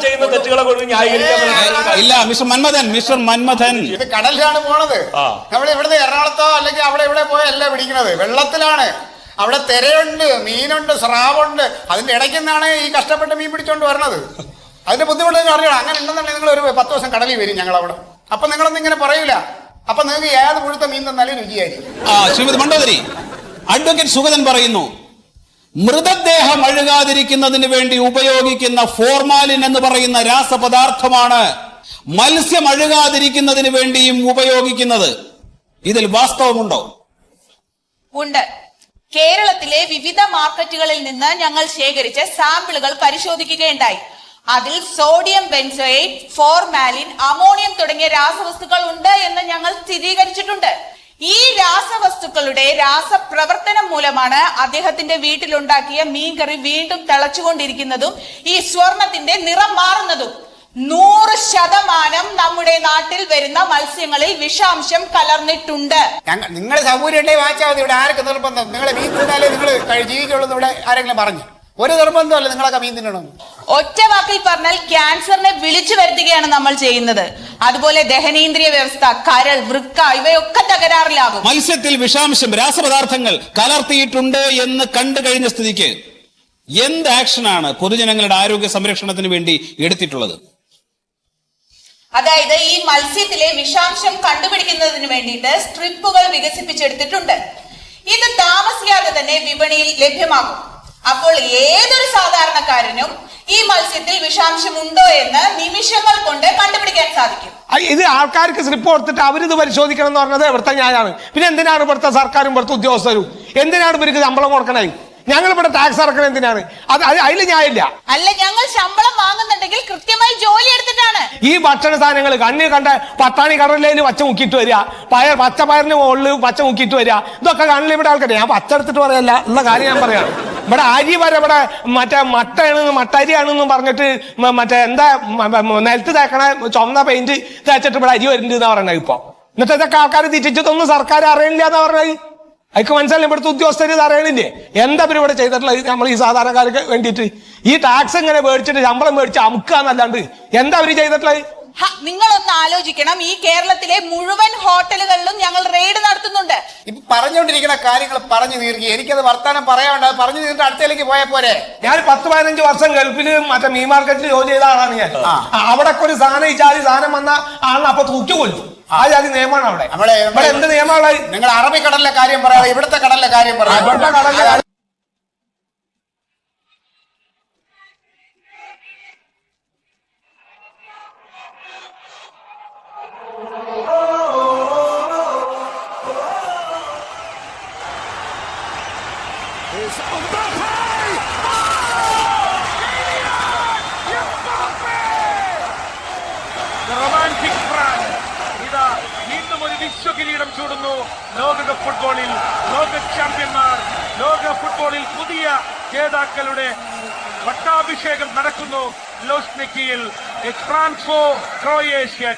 ചെയ്യുന്ന തെറ്റുകളെ മിസ്റ്റർ മന്മഥൻ, ഇത് കടലിലാണ് പോണത്. നമ്മൾ ഇവിടുന്ന് എറണാകുളത്തോ അല്ലെങ്കിൽ അവിടെ ഇവിടെ പോയോ അല്ല പിടിക്കുന്നത്, വെള്ളത്തിലാണ്. അവിടെ തിരയുണ്ട്, മീനുണ്ട്, സ്രാവുണ്ട്. അതിന്റെ ഇടയ്ക്ക് നിന്നാണ് ഈ കഷ്ടപ്പെട്ട് മീൻ പിടിച്ചോണ്ട് വരണത്. അതിന്റെ ബുദ്ധിമുട്ട് നിങ്ങൾ അറിയണം. അങ്ങനെ ഉണ്ടെന്നുണ്ടെങ്കിൽ നിങ്ങൾ ഒരു 10 ദിവസം കടലിൽ വരും ഞങ്ങൾ അവിടെ. അപ്പൊ നിങ്ങളൊന്നും ഇങ്ങനെ പറയൂല. അപ്പൊ നിങ്ങൾക്ക് ഏത് പുഴുത്ത മീൻ തന്നാലും രുചിയായിരിക്കും. ശ്രീമതി മണ്ഡോദരി, അഡ്വക്കേറ്റ് സുഗതൻ പറയുന്നു, മൃതദേഹം അഴുകാതിരിക്കുന്നതിന് വേണ്ടി ഉപയോഗിക്കുന്ന ഫോർമാലിൻ എന്ന് പറയുന്ന രാസപദാർത്ഥമാണ് മത്സ്യം അഴുകാതിരിക്കുന്നതിന് വേണ്ടിയും ഉപയോഗിക്കുന്നത്. ഇതിൽ വാസ്തവമുണ്ടോ? ഉണ്ട്. കേരളത്തിലെ വിവിധ മാർക്കറ്റുകളിൽ നിന്ന് ഞങ്ങൾ ശേഖരിച്ച സാമ്പിളുകൾ പരിശോധിക്കുകയുണ്ടായി. അതിൽ സോഡിയം ബെൻസോയേറ്റ്, ഫോർമാലിൻ, അമോണിയം തുടങ്ങിയ രാസവസ്തുക്കൾ ഉണ്ട് എന്ന് ഞങ്ങൾ സ്ഥിരീകരിച്ചിട്ടുണ്ട്. ഈ രാസവസ്തുക്കളുടെ രാസപ്രവർത്തനം മൂലമാണ് അദ്ദേഹത്തിന്റെ വീട്ടിലുണ്ടാക്കിയ മീൻകറി വീണ്ടും തിളച്ചുകൊണ്ടിരിക്കുന്നതും ഈ സ്വർണത്തിന്റെ നിറം മാറുന്നതും. 100% നമ്മുടെ നാട്ടിൽ വരുന്ന മത്സ്യങ്ങളിൽ വിഷാംശം കലർന്നിട്ടുണ്ട്. നിങ്ങൾ സൗകര്യം ഉണ്ടെങ്കിൽ വായിച്ചാൽ മതി. ഇവിടെ ആരൊക്കെ നിർബന്ധം? നിങ്ങളെ മീൻ തിന്നാലേ നിങ്ങൾ ജീവിക്കുള്ളൂ ഇവിടെ ആരെങ്കിലും പറഞ്ഞു? ഒരു നിർബന്ധമല്ല നിങ്ങളൊക്കെ മീൻ തിന്നണം. ഒറ്റ വാക്കിൽ പറഞ്ഞാൽ ക്യാൻസറിനെ വിളിച്ചു വരുത്തുകയാണ് നമ്മൾ ചെയ്യുന്നത്. അതുപോലെ ദഹനേന്ദ്രിയ വ്യവസ്ഥ, കരൾ, വൃക്ക ഇവയൊക്കെ തകരാറിലാകും. മത്സ്യത്തിൽ വിഷാംശം, രാസപദാർത്ഥങ്ങൾ കലർത്തിയിട്ടുണ്ട് എന്ന് കണ്ടു കഴിഞ്ഞ സ്ഥിതിക്ക് എന്ത് ആക്ഷനാണ് പൊതുജനങ്ങളുടെ ആരോഗ്യ സംരക്ഷണത്തിന് വേണ്ടി എടുത്തിട്ടുള്ളത്? അതായത് ഈ മത്സ്യത്തിലെ വിഷാംശം കണ്ടുപിടിക്കുന്നതിന് വേണ്ടിയിട്ട് സ്ട്രിപ്പുകൾ വികസിപ്പിച്ചെടുത്തിട്ടുണ്ട്. ഇത് താമസിയാതെ തന്നെ വിപണിയിൽ ലഭ്യമാകും. അപ്പോൾ ഏതൊരു സാധാരണക്കാരനും ഈ മത്സ്യത്തിൽ വിഷാംശം ഉണ്ടോ എന്ന് നിമിഷങ്ങൾ കൊണ്ട് കണ്ടുപിടിക്കാൻ സാധിക്കും. ഇത് ആൾക്കാർക്ക് സ്ലിപ്പ് കൊടുത്തിട്ട് അവരിത് പരിശോധിക്കണം എന്ന് പറഞ്ഞത് ഇവിടുത്തെ ന്യായമാണ്. പിന്നെ എന്തിനാണ് ഇവിടുത്തെ സർക്കാരും ഇവിടുത്തെ ഉദ്യോഗസ്ഥരും എന്തിനാണ് ഇവർക്ക് ശമ്പളം കൊടുക്കണേ? ഞങ്ങൾ ഇവിടെ ടാക്സ് അടക്കണം എന്തിനാണ്? അതിൽ ന്യായമില്ല. അല്ല, ഞങ്ങൾ ശമ്പളം വാങ്ങുന്നുണ്ടെങ്കിൽ കൃത്യമായി ജോലി എടുത്തിട്ടാണ്. ഈ ഭക്ഷണ സാധനങ്ങൾ കണ്ണിൽ കണ്ട പട്ടാണി കടലിൽ പച്ച മുക്കിയിട്ട് വരിക, പച്ചപ്പയറിന് മുകളിൽ പച്ച മുക്കിയിട്ട് വരിക, ഇതൊക്കെ കണ്ണിൽ ഇവിടെ ആൾക്കാർ. ഞാൻ പച്ച എടുത്തിട്ട് പറയല്ല, ഉള്ള കാര്യം ഞാൻ പറയാണ്. ഇവിടെ അരി വരെ ഇവിടെ മറ്റേ മട്ടരിയാണെന്നും പറഞ്ഞിട്ട് മറ്റേ എന്താ നിലത്ത് തേക്കണ ചുവന്ന പെയിന്റ് തേച്ചിട്ട് ഇവിടെ അരി വരുന്നുണ്ട് എന്നാ പറയണത്. ഇപ്പൊ എന്നിട്ട് ഇതൊക്കെ ആൾക്കാർ തിരിച്ചിട്ടൊന്നും സർക്കാർ അറിയണില്ല എന്നാ പറഞ്ഞത്. അതിക്ക് മനസ്സിലായി ഇവിടുത്തെ ഉദ്യോഗസ്ഥർ ഇത് അറിയണില്ലേ? എന്താ ഇവിടെ ചെയ്തിട്ടുള്ളത്? നമ്മൾ ഈ സാധാരണക്കാർക്ക് വേണ്ടിയിട്ട് ഈ ടാക്സ് ഇങ്ങനെ മേടിച്ചിട്ട് ശമ്പളം മേടിച്ച് അമുക്കാന്നല്ലാണ്ട് എന്താ അവര് ചെയ്തിട്ടുള്ളത്? നിങ്ങളൊന്ന് ആലോചിക്കണം. ഈ കേരളത്തിലെ മുഴുവൻ ഹോട്ടലുകളിലും ഞങ്ങൾ റെയ്ഡ് നടത്തുന്നുണ്ട്. ഇപ്പൊ പറഞ്ഞുകൊണ്ടിരിക്കുന്ന കാര്യങ്ങൾ പറഞ്ഞു തീർക്കി. എനിക്കത് വർത്താനം പറയാണ്ട് പറഞ്ഞു തീർന്നിട്ട് അടുത്തേക്ക് പോയാൽ പോരെ? ഞാൻ 10-15 വർഷം ഗൾഫിൽ മറ്റേ മീൻ മാർക്കറ്റിൽ ജോലി ചെയ്ത ആളാണ് ഞാൻ. അവിടെ ഒരു സാധനം ഈ ജാതി സാധനം വന്ന ആളിനെ അപ്പൊ തൂക്കി കൊല്ലും. ആ ജാതി നിയമമാണ് അവിടെ. ഇവിടെ എന്ത് നിയമമാണ്? നിങ്ങൾ അറബിക്കടലിലെ കാര്യം പറയാതെ ഇവിടുത്തെ കടലിലെ കാര്യം പറയാം. ഇവിടുത്തെ കടലിലെ വിശ്വകിരീടം ചൂടുന്നു. ലോകകപ്പ് ഫുട്ബോളിൽ ലോക ചാമ്പ്യന്മാർ, ലോക ഫുട്ബോളിൽ പുതിയ ജേതാക്കളുടെ പട്ടാഭിഷേകം നടക്കുന്നു. ലോസ്നിക്കിയിൽ ഫ്രാൻസ് ക്രൊയേഷ്യ.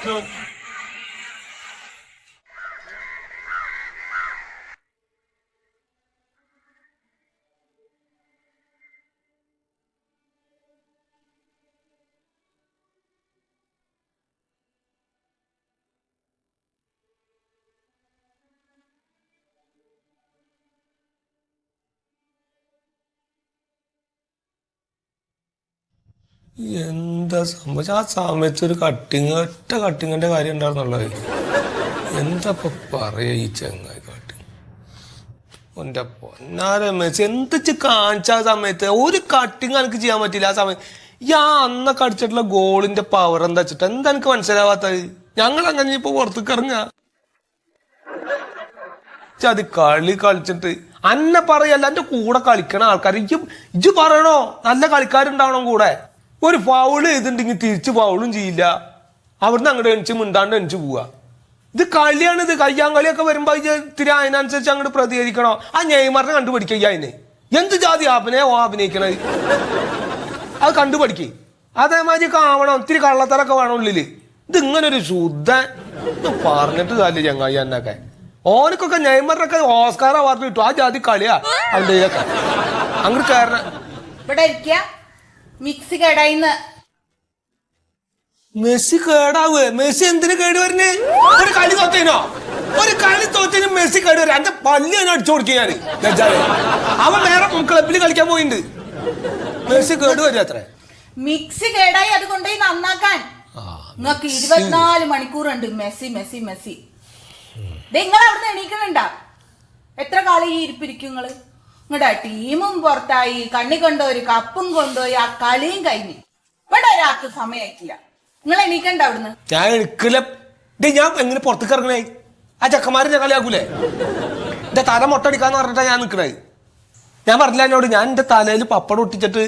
എന്താ സംഭവിച്ച? ആ സമയത്ത് ഒരു ഒറ്റ കട്ടിങ്ങിന്റെ കാര്യം ഉണ്ടായിരുന്നുള്ളത്. എന്താ ഇപ്പൊ പറയാ ഈ ചങ്ങായി കട്ടിങ്? എന്റെ പൊന്നാരെ മെസ്സി എന്ത് കാണിച്ച ആ സമയത്ത് ഒരു കട്ടിങ് എനിക്ക് ചെയ്യാൻ പറ്റില്ല. ആ സമയത്ത് അന്നൊക്കെ അടിച്ചിട്ടുള്ള ഗോളിന്റെ പവർ എന്താ വെച്ചിട്ട് എന്താ എനിക്ക് മനസ്സിലാവാത്തത്? ഞങ്ങൾ അങ്ങനെ ഇപ്പൊ പുറത്തേക്ക് ഇറങ്ങുക അത് കളി കളിച്ചിട്ട് അന്നെ പറയല്ല, എന്റെ കൂടെ കളിക്കണ ആൾക്കാർ ഇജ്ജ് പറയണോ? നല്ല കളിക്കാരുണ്ടാവണം കൂടെ. ഒരു ഫൗള് ചെയ്തിട്ടുണ്ടെങ്കിൽ തിരിച്ച് ഫൗളും ചെയ്യില്ല. അവിടുന്ന് അങ്ങോട്ട് എണിച്ച് മിണ്ടാണ്ട് എണിച്ച് പോവുക. ഇത് കളിയാണ്. ഇത് കയ്യാൻ കളിയൊക്കെ വരുമ്പോ ഇത്തിരി അതിനനുസരിച്ച് അങ്ങോട്ട് പ്രതികരിക്കണോ? ആ നെയ്മറിനെ കണ്ടുപിടിക്കുക. അതിന് എന്ത് ജാതി അഭിനയിക്കണത് അത് കണ്ടുപിടിക്കുക. അതേമാതിരി കാണണം. ഇത്തിരി കള്ളത്തരൊക്കെ വേണം ഉള്ളില്. ഇത് ഇങ്ങനൊരു ശുദ്ധൻ പറഞ്ഞിട്ട് കാര്യം ചങ്ങായി എന്നൊക്കെ. ഓനക്കൊക്കെ നെയ്മറിനൊക്കെ ഓസ്കാർ അവാർഡ് കിട്ടും. ആ ജാതി കളിയാ അവന്റെ അങ്ങോട്ട് കയറണ. മിക്സി കേടായിന്ന്. മെസ്സി കേടാവ്? മെസ്സി എന്തിനു കേട് വരുന്നേ? ഒരു കളി തോറ്റേനോ? ഒരു കളി തോറ്റിന് മെസ്സി കേട് വരാം. എന്റെ പല്ല് ഞാൻ അടിച്ചു കൊടുക്കുക ഞാൻ. അവൻ വേറെ ക്ലബിൽ കളിക്കാൻ പോയിട്ടുണ്ട്. മെസ്സി കേട് വരും അത്ര. മിക്സി കേടായി അത് കൊണ്ടുപോയി നന്നാക്കാൻ നിങ്ങൾക്ക് 24 മണിക്കൂറുണ്ട്. Messi Messi Messi. നിങ്ങൾ അവിടുന്ന് എണീക്കണുണ്ടാ? എത്ര കാലം ഈ ഇരിപ്പിരിക്കും നിങ്ങള്? നിങ്ങളുടെ ടീമും പുറത്തായി, കണ്ണി കൊണ്ടുപോയി, കപ്പും കൊണ്ടുപോയി, ആ കളിയും കഴിഞ്ഞു. ഇവിടെ ഒരാൾക്ക് സമയമായിട്ടില്ല. നിങ്ങൾ എണീക്കണ്ട അവിടുന്ന്. ഞാൻ എടുക്കില്ല. ഞാൻ എങ്ങനെ പുറത്തേക്ക് ഇറങ്ങണേ? ആ ചെക്കന്മാരെ കളിയാക്കൂലേ? എന്റെ തല മൊട്ടടിക്കാന്ന് പറഞ്ഞിട്ടാ ഞാൻ നിക്കണേ. ഞാൻ പറഞ്ഞില്ല എന്നോട്, ഞാൻ എന്റെ തലയിൽ പപ്പടം ഒട്ടിച്ചിട്ട്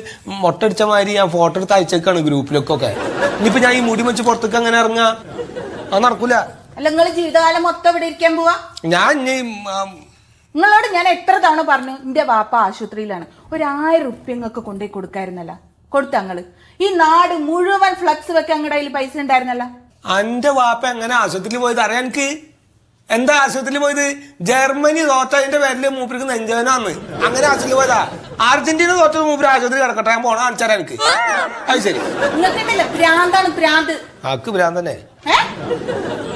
മൊട്ടടിച്ച മാതിരി ഞാൻ ഫോട്ടോ എടുത്ത് അയച്ചേക്കാണ് ഗ്രൂപ്പിലൊക്കെ. ഇനിയിപ്പോ ഞാൻ ഈ മുടി വെച്ച് പുറത്തേക്ക് അങ്ങനെ ഇറങ്ങാ? അത് നടക്കൂല. അല്ല നിങ്ങള് ജീവിതകാലം മൊത്തം ഇവിടെ ഇരിക്കാൻ പോവാ? ഞാൻ നിങ്ങളോട് ഞാൻ എത്ര തവണ പറഞ്ഞു എന്റെ വാപ്പ ആശുപത്രിയിലാണ്, 1000 റുപ്യ നിങ്ങൾക്ക് കൊണ്ടുപോയി കൊടുക്കായിരുന്നല്ല? കൊടുത്തങ്ങള് ഈ നാട് മുഴുവൻ ഫ്ലക്സ് വെക്കാൻ അങ്ങടെ കയ്യിൽ പൈസ ഉണ്ടായിരുന്നല്ല? എന്റെ വാപ്പ എങ്ങനെ ആശുപത്രിയിൽ പോയത് അറിയാൻ എനിക്ക്? എന്താ ആശുപത്രിയിൽ പോയത്? ജർമ്മനി തോറ്റതിന്റെ പേരില് മൂപ്പർക്ക് നെഞ്ചവനാന്ന്. അങ്ങനെ ആശുപത്രി പോയതാ. അർജന്റീന തോറ്റത് മൂപ്പര് ആശുപത്രി കിടക്കട്ടെ, ഞാൻ പോണ കാണിച്ചാരാ എനിക്ക്. അത് ശരി. നിങ്ങൾക്കില്ല ഭ്രാന്താണ് ഭ്രാന്ത്. ആക്ക് ഭ്രാന്ത് തന്നെ.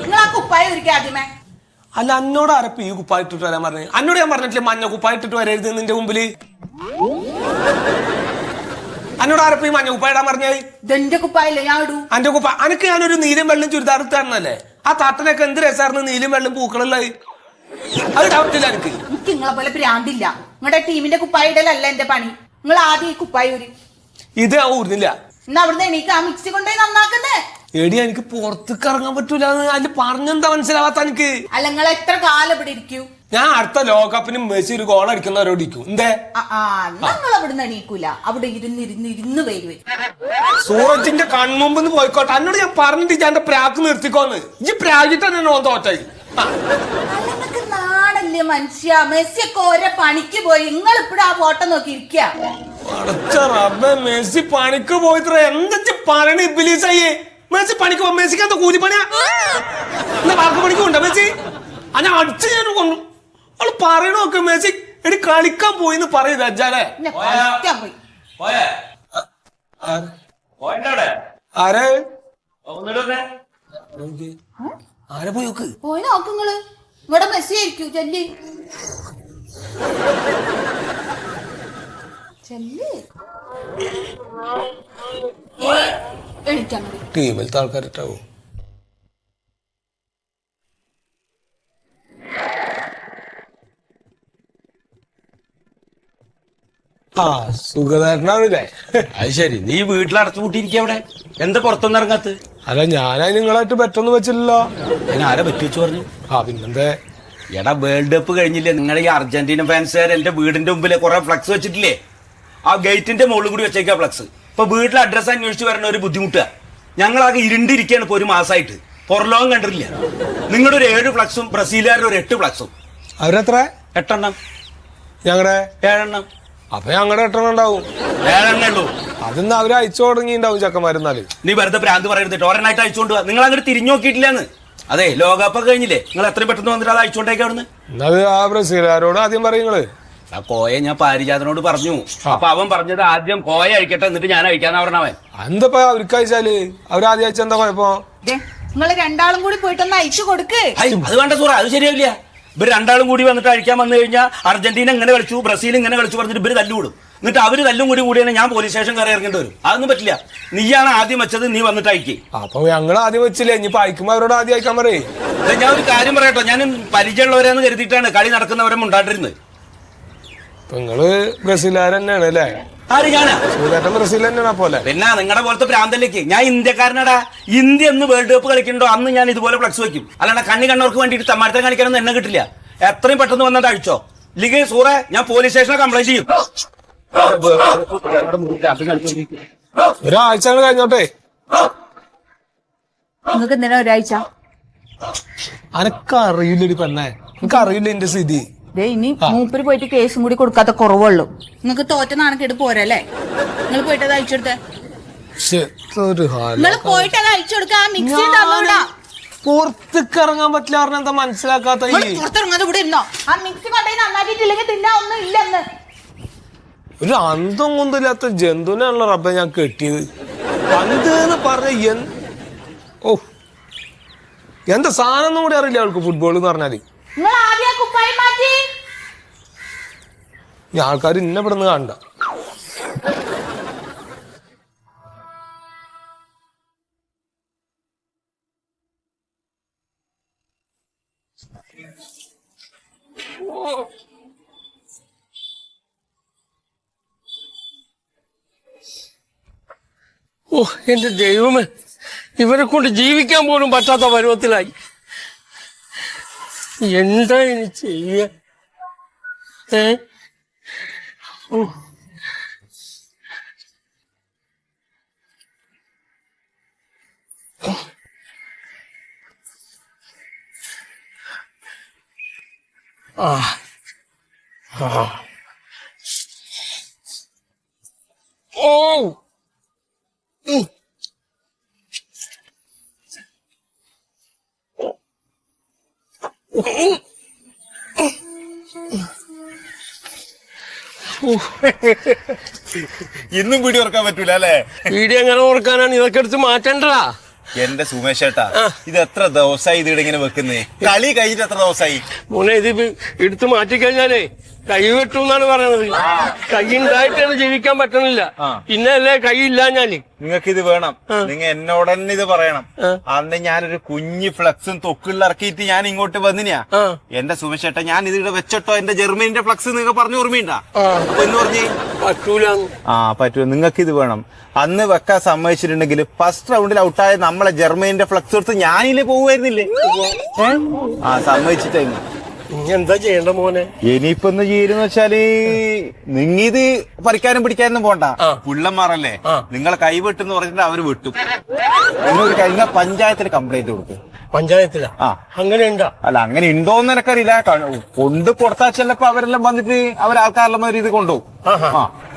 നിങ്ങൾ ആ കുപ്പായ ഒരിക്കൽ ആദ്യമേ. അല്ല എന്നോട് ആരപ്പ ഈ കുപ്പായിട്ടിട്ട് വരാൻ പറഞ്ഞു? എന്നോട് ഞാൻ പറഞ്ഞിട്ടില്ലേ മഞ്ഞ കുപ്പായിട്ടിട്ട് വരരുത് നിന്റെ മുമ്പില്? എന്നോട് ആരപ്പ ഈ മഞ്ഞ കുപ്പായിടാൻ പറഞ്ഞേ? ഇതെന്റെ കുപ്പായല്ലേ ഞാൻ ഇടൂ. എന്റെ കുപ്പ അനക്ക് ഞാനൊരു നീലും വെള്ളം ചുരിദാർ ഇട്ടായിരുന്നല്ലേ? ആ തട്ടനൊക്കെ എന്ത് രസായിരുന്നു, നീലും വെള്ളം പൂക്കളുള്ള. അത് ഡൗട്ടില്ല എനിക്ക്. എനിക്ക് നിങ്ങളെ പോലെ ഭ്രാന്തില്ല. നിങ്ങളുടെ ടീമിന്റെ കുപ്പായ ഇടലല്ല എന്റെ പണി. നിങ്ങൾ ആദ്യം ഈ കുപ്പായ ഊരി. ഇത് ഊർന്നില്ല. എന്നാ അവിടുന്ന് എനിക്ക് ആ മിക്സി കൊണ്ടുപോയി നന്നാക്കുന്നേ. എടി എനിക്ക് പുറത്തേക്ക് ഇറങ്ങാൻ പറ്റൂല. അതിൽ പറഞ്ഞെന്താ മനസ്സിലാവാത്ത എനിക്ക്? അല്ല നിങ്ങൾ എത്ര കാലം ഇവിടെ ഇരിക്കൂ? ഞാൻ അടുത്ത ലോകകപ്പിന് മെസ്സി ഒരു ഗോൾ അടിക്കുന്നവരോട് ഇരിക്കും. എന്തേ നിങ്ങൾ അവിടുന്ന് എണീക്കൂല. അവിടെ ഇരുന്ന് വരും. സൂറജിന്റെ കൺമുമ്പ് പോയിക്കോട്ടെ. എന്നോട് ഞാൻ പറഞ്ഞിട്ട് ഞാൻ എന്റെ പ്രാക്ക് നിർത്തിക്കോന്ന്. ഈ പ്രാഗിട്ട് തന്നെ തോറ്റായി. നിങ്ങൾക്ക് നാടല്ലേ മനുഷ്യ? മെസ്സിയൊക്കെ ഓരോ പണിക്ക് പോയി, നിങ്ങൾ ഇപ്പഴും ആ ഫോട്ടോ നോക്കി ഇരിക്ക. മെസ്സി പണിക്ക് പോയിത്ര എന്താ പറയണ ഇബിലീസായി? മെസ്സി പണിക്ക് പോ. മെസ്സിക്ക് എന്താ കൂലിപ്പണിയാ? എന്താ വാക്ക് പണിക്കുണ്ടോ മെസ്സി? ഞാൻ അടിച്ച് ഞാൻ കൊണ്ടു. അവള് പറയണോക്കെ മെസ്സി എടി കളിക്കാൻ പോയിന്ന് പറയും രജാലേ. ആരെ ആരെ പോയി നോക്ക്. പോയി നോക്കുങ്ങള്. ഇവിടെ മെസ്സി ആയിരിക്കൂ. ചെല്ലി ടീമിലത്തെ ആൾക്കാരിട്ടാവും. ആ സുഖധാരണാവില്ലേ? അത് ശരി. നീ വീട്ടിൽ അടച്ചു കൂട്ടിയിരിക്കുക അവിടെ? എന്താ പുറത്തൊന്നും ഇറങ്ങാത്ത? അല്ല ഞാനായി നിങ്ങളായിട്ട് ബെറ്റൊന്നും വെച്ചില്ലല്ലോ. ഞാൻ ആരെ പറ്റി വെച്ച് പറഞ്ഞു? പിന്നെന്തേ? എടാ വേൾഡ് കപ്പ് കഴിഞ്ഞില്ലേ? നിങ്ങളുടെ ഈ അർജന്റീന ഫാൻസുകാർ എന്റെ വീടിന്റെ മുമ്പിലെ കുറെ ഫ്ലക്സ് വെച്ചിട്ടില്ലേ? ആ ഗേറ്റിന്റെ മുകളിൽ കൂടി വെച്ചേക്കാ ഫ്ലക്സ്. ഇപ്പൊ വീട്ടിൽ അഡ്രസ് അന്വേഷിച്ച് വരണ ഒരു ബുദ്ധിമുട്ടാ. ഞങ്ങളാകെ ഇരുണ്ടിരിക്കുകയാണ് ഇപ്പൊ ഒരു മാസമായിട്ട്. പുറലോകം കണ്ടിട്ടില്ല. നിങ്ങളുടെ ഒരു 7 ഫ്ലക്സും ബ്രസീലുകാരുടെ ഒരു 8 ഫ്ലക്സും. അവരെത്ര? 8 എണ്ണം. ഞങ്ങളുടെ 7 എണ്ണം. അപ്പൊ ഞങ്ങളുടെ 8 എണ്ണം ഉണ്ടാവും. 7 എണ്ണേ ഉള്ളൂ. അതിന്ന് അവര് അയച്ചു തുടങ്ങിണ്ടാവും ചെക്കന്മാരെന്നാല്. നീ വെറുതെ ഭ്രാന്ത് പറയരുത്. ഓരനായിട്ട് അയച്ചുകൊണ്ട് നിങ്ങൾ അങ്ങോട്ട് തിരിഞ്ഞു നോക്കിയിട്ടില്ലെന്ന്. അതെ ലോകകപ്പൊക്കെ കഴിഞ്ഞില്ലേ? നിങ്ങൾ എത്രയും പെട്ടെന്ന് വന്നിട്ട് അത് അയച്ചുകൊണ്ടേക്കാ അവിടുന്ന്. എന്നത് ആ ബ്രസീലുകാരോട് ആദ്യം പറയുങ്ങള്. ആ കോയെ ഞാൻ പാരിജാതനോട് പറഞ്ഞു. അപ്പൊ അവൻ പറഞ്ഞത് ആദ്യം കോയ അഴിക്കട്ടെ എന്നിട്ട് ഞാൻ അഴിക്കാന്ന് പറഞ്ഞവൻ. എന്താ അവർക്ക് അയച്ചാല്? അവരാദ്യം അയച്ച എന്താ കുഴപ്പം? നിങ്ങൾ രണ്ടാളും കൂടി പോയിട്ടൊന്ന് അയച്ചു കൊടുക്ക്. അത് വേണ്ട സൂറ, അത് ശരിയാവില്ല. ഇവർ രണ്ടാളും കൂടി വന്നിട്ട് അഴിക്കാൻ വന്നു കഴിഞ്ഞാൽ അർജന്റീന ഇങ്ങനെ കളിച്ചു, ബ്രസീൽ ഇങ്ങനെ കളിച്ചു പറഞ്ഞിട്ട് ഇവര് തല്ലുകൂടും. എന്നിട്ട് അവര് തല്ലും കൂടിയാണ് ഞാൻ പോലീസ് സ്റ്റേഷൻ കയറി ഇറങ്ങേണ്ടി വരും. അതൊന്നും പറ്റില്ല. നീയാണ് ആദ്യം വെച്ചത്, നീ വന്നിട്ട് അയക്കി. അപ്പൊ ഞങ്ങൾ ആദ്യം വെച്ചില്ലേ? ഇനിയിപ്പോ അയക്കുമ്പോ അവരോട് ആദ്യം അയക്കാൻ പറയേ. ഞാൻ ഒരു കാര്യം പറയട്ടോ, ഞാൻ പരിചയമുള്ളവരെന്ന് കരുതിയിട്ടാണ് കളി നടക്കുന്നവരെ ഉണ്ടാണ്ടിരുന്നത്. നിങ്ങള് ബ്രസീലുകാർ തന്നെയാണ് അല്ലേ? ആര് ഞാനാ? ബ്രസീൽ തന്നെയാണ് പോലെ. പിന്നെ നിങ്ങളുടെ പോലത്തെ പ്രാന്തലേക്ക് ഞാൻ ഇന്ത്യക്കാരനടാ. ഇന്ത്യ എന്ന് വേൾഡ് കപ്പ് കളിക്കണ്ടോ അന്ന് ഞാൻ ഇതുപോലെ ഫ്ലക്സ് വെക്കും. അല്ലാണ്ട് കണ്ണവർക്ക് വേണ്ടിയിട്ട് തമ്മാടത്തെ കളിക്കാനൊന്നും എന്നെ കിട്ടില്ല. എത്രയും പെട്ടെന്ന് വന്നിട്ട് അഴിച്ചോ. ഇല്ലെങ്കിൽ സൂറേ ഞാൻ പോലീസ് സ്റ്റേഷനെ കംപ്ലൈന്റ് ചെയ്യും. ഒരാഴ്ച കഴിഞ്ഞോട്ടെ. നിങ്ങൾക്ക് എന്തിനാ ഒരാഴ്ച? അനക്കറിയില്ലടി പെണ്ണേ, എനിക്കറിയില്ല എന്റെ സ്ഥിതി. ഇനി മൂപ്പര് പോയിട്ട് കേസും കൂടി കൊടുക്കാത്ത കുറവുള്ളൂ. നിങ്ങൾക്ക് തോറ്റ നാണക്കേട് പോരല്ലേ? നിങ്ങൾ പോയിട്ട് അത് അയച്ചെടുത്തേ. നിങ്ങൾ പോയിട്ട് അത് അയച്ചെടുക്ക. ആ മിക്സി പുറത്തേക്ക് ഇറങ്ങാൻ പറ്റില്ല പറഞ്ഞ എന്താ മനസ്സിലാക്കാത്ത? പുറത്തിറങ്ങാതെ ഇവിടെ ഇരുന്നോ? ആ മിക്സി കൊണ്ടുപോയി നന്നാക്കിയിട്ടില്ലെങ്കിൽ തിന്നാ ഒന്നും ഇല്ലെന്ന്. ഒരു അന്തം കൊണ്ടില്ലാത്ത ജന്തുവിനാണല്ലോ റബ്ബെ ഞാൻ കെട്ടിയത്. പന്ത് എന്ന് പറഞ്ഞ ഓ എന്താ സാധനം ഒന്നും കൂടി അറിയില്ല അവൾക്ക് ഫുട്ബോൾ എന്ന് പറഞ്ഞാല്. നിങ്ങൾ ആദ്യം ആ കുപ്പായം മാറ്റി. ഈ ആൾക്കാർ ഇന്നെ ഇവിടുന്ന് കാണണ്ട. ഓ എന്റെ ദൈവമേ, ഇവരെ കൊണ്ട് ജീവിക്കാൻ പോലും പറ്റാത്ത പരുവത്തിലായി. എന്താ ഇനി ചെയ്യ? ഓ ഇന്നും വീഡിയോ ഓർക്കാൻ പറ്റൂല അല്ലേ? വീഡിയോ എങ്ങനെ ഓർക്കാനാണ്? ഇതൊക്കെ എടുത്ത് മാറ്റണ്ടാ. എന്റെ സുമേഷേട്ടാ, ഇത് എത്ര ദിവസമായി ഇത് ഇങ്ങനെ വെക്കുന്നേ? കളി കഴിഞ്ഞിട്ട് എത്ര ദിവസമായി മോനെ? ഇത് എടുത്ത് മാറ്റിക്കഴിഞ്ഞാലേ കൈ വെട്ടും എന്നാണ് പറയണത്. കൈ ഉണ്ടായിട്ടാണ് ജീവിക്കാൻ പറ്റണില്ല. പിന്നെ അല്ലേ കൈ ഇല്ലാഞ്ഞാല്. നിങ്ങൾക്ക് ഇത് വേണം. നിങ്ങൾ എന്നോടന്നെ ഇത് പറയണം. അന്ന് ഞാനൊരു കുഞ്ഞ് ഫ്ലക്സും തൊക്കിളിൽ ഇറക്കിയിട്ട് ഞാൻ ഇങ്ങോട്ട് വന്നിനാ. എന്റെ സുമേഷേട്ടാ, ഞാൻ ഇത് ഇവിടെ വെച്ചോട്ടോ എന്റെ ജർമ്മനിന്റെ ഫ്ലക്സ് നിങ്ങൾ പറഞ്ഞു ഓർമ്മയുണ്ടാ? എന്ന് പറഞ്ഞേ പറ്റൂല. പറ്റൂ. നിങ്ങൾക്ക് ഇത് വേണം. അന്ന് വെക്കാൻ സമ്മതിച്ചിട്ടുണ്ടെങ്കിൽ ഫസ്റ്റ് റൗണ്ടിൽ ഔട്ടായ നമ്മളെ ജർമ്മനിന്റെ ഫ്ലക്സ് എടുത്ത് ഞാനില്ലേ പോകുമായിരുന്നില്ലേ? സമ്മതിച്ചിട്ടായിരുന്നു. എന്താ ചെയ്യണ്ട മോനെ? ഇനിയിപ്പൊ ഒന്ന് ചെയ്യുന്ന വെച്ചാല് നിങ്ങിത് പറിക്കാനും പിടിക്കാനും പോണ്ട. പുള്ളന്മാരല്ലേ, നിങ്ങളെ കൈവെട്ടെന്ന് പറഞ്ഞിട്ട് അവര് വെട്ടും. നിങ്ങളൊരു കഴിഞ്ഞ പഞ്ചായത്തിൽ കംപ്ലൈന്റ് കൊടുക്കും. പഞ്ചായത്തിലാ? അങ്ങനെ ഉണ്ടോ? അല്ല, അങ്ങനെ ഉണ്ടോന്ന് എനിക്കറിയില്ല. കൊണ്ട് കൊടുത്താൽ ചിലപ്പോ അവരെല്ലാം വന്നിട്ട് അവരാൾക്കാരെല്ലാം ഇത് കൊണ്ടുപോകും.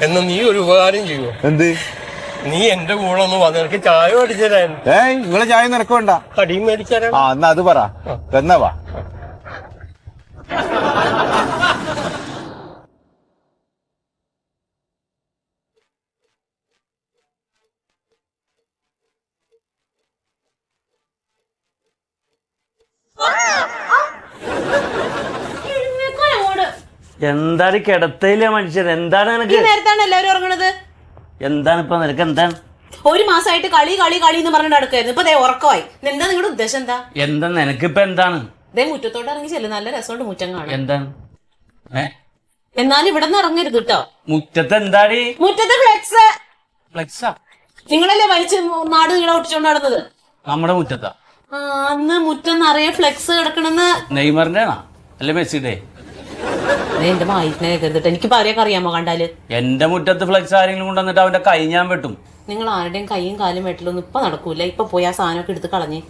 എന്നാ നീ ഒരു ഉപകാരം ചെയ്യുമോ? എന്ത്? നീ എന്റെ കൂടെ ഒന്ന് വന്ന് എനിക്ക് ചായ മേടിച്ചരായിരുന്നു. നിങ്ങളെ ചായ നിനക്കുണ്ട? കടിയും മേടിച്ചാരാ? എന്നാ അത് പറ. എന്നാ വാ. എന്താണ് കിടത്തയില്ല മനുഷ്യൻ? എന്താണ് നിനക്ക്? നേരത്താണ് എല്ലാവരും ഉറങ്ങണത്. എന്താണ് ഇപ്പൊ നിനക്ക്? എന്താണ്? ഒരു മാസമായിട്ട് കളി കളി കളി എന്ന് പറഞ്ഞിട്ട് നടക്കായിരുന്നു. ഇപ്പൊ ഉറക്കമായി. എന്താ നിങ്ങളുടെ ഉദ്ദേശം? എന്താ നിനക്കിപ്പൊ എന്താണ്? മുറ്റത്തോട്ട് ഇറങ്ങി ചെല്ലും. നല്ല രസമുണ്ട് മുറ്റം കാണാൻ. എന്താണ്? എന്നാലും ഇവിടെ നിന്ന് ഇറങ്ങരുത് കേട്ടോ. മുറ്റത്ത് എന്താടി? മുറ്റത്ത് ഫ്ലെക്സ്. ഫ്ലെക്സാ? നിങ്ങളല്ലേ വലിച്ച് നാട് നീളെ ഒട്ടിച്ചോണ്ട് നടന്നത്? നമ്മുടെ മുറ്റത്താ? അന്ന് മുറ്റം നിറയെ ഫ്ലെക്സ് കിടക്കണെന്ന്. നെയ്മറിന്റെ ആണോ അല്ലെ മെസ്സിയുടെ? എന്റെ വായിനെ കരുതിട്ട് എനിക്ക് പറയാൻ അറിയാമോ കണ്ടാല്? എന്റെ മുറ്റത്ത് ഫ്ലെക്സ് ആരെങ്കിലും കൊണ്ടുവന്നിട്ട് അവന്റെ കൈ ഞാൻ വെട്ടും. നിങ്ങൾ ആരുടെയും കൈയും കാലും വെട്ടലൊന്നും ഇപ്പൊ നടക്കൂല. ഇപ്പൊ പോയി ആ സാധനമൊക്കെ എടുത്ത് കളഞ്ഞേ.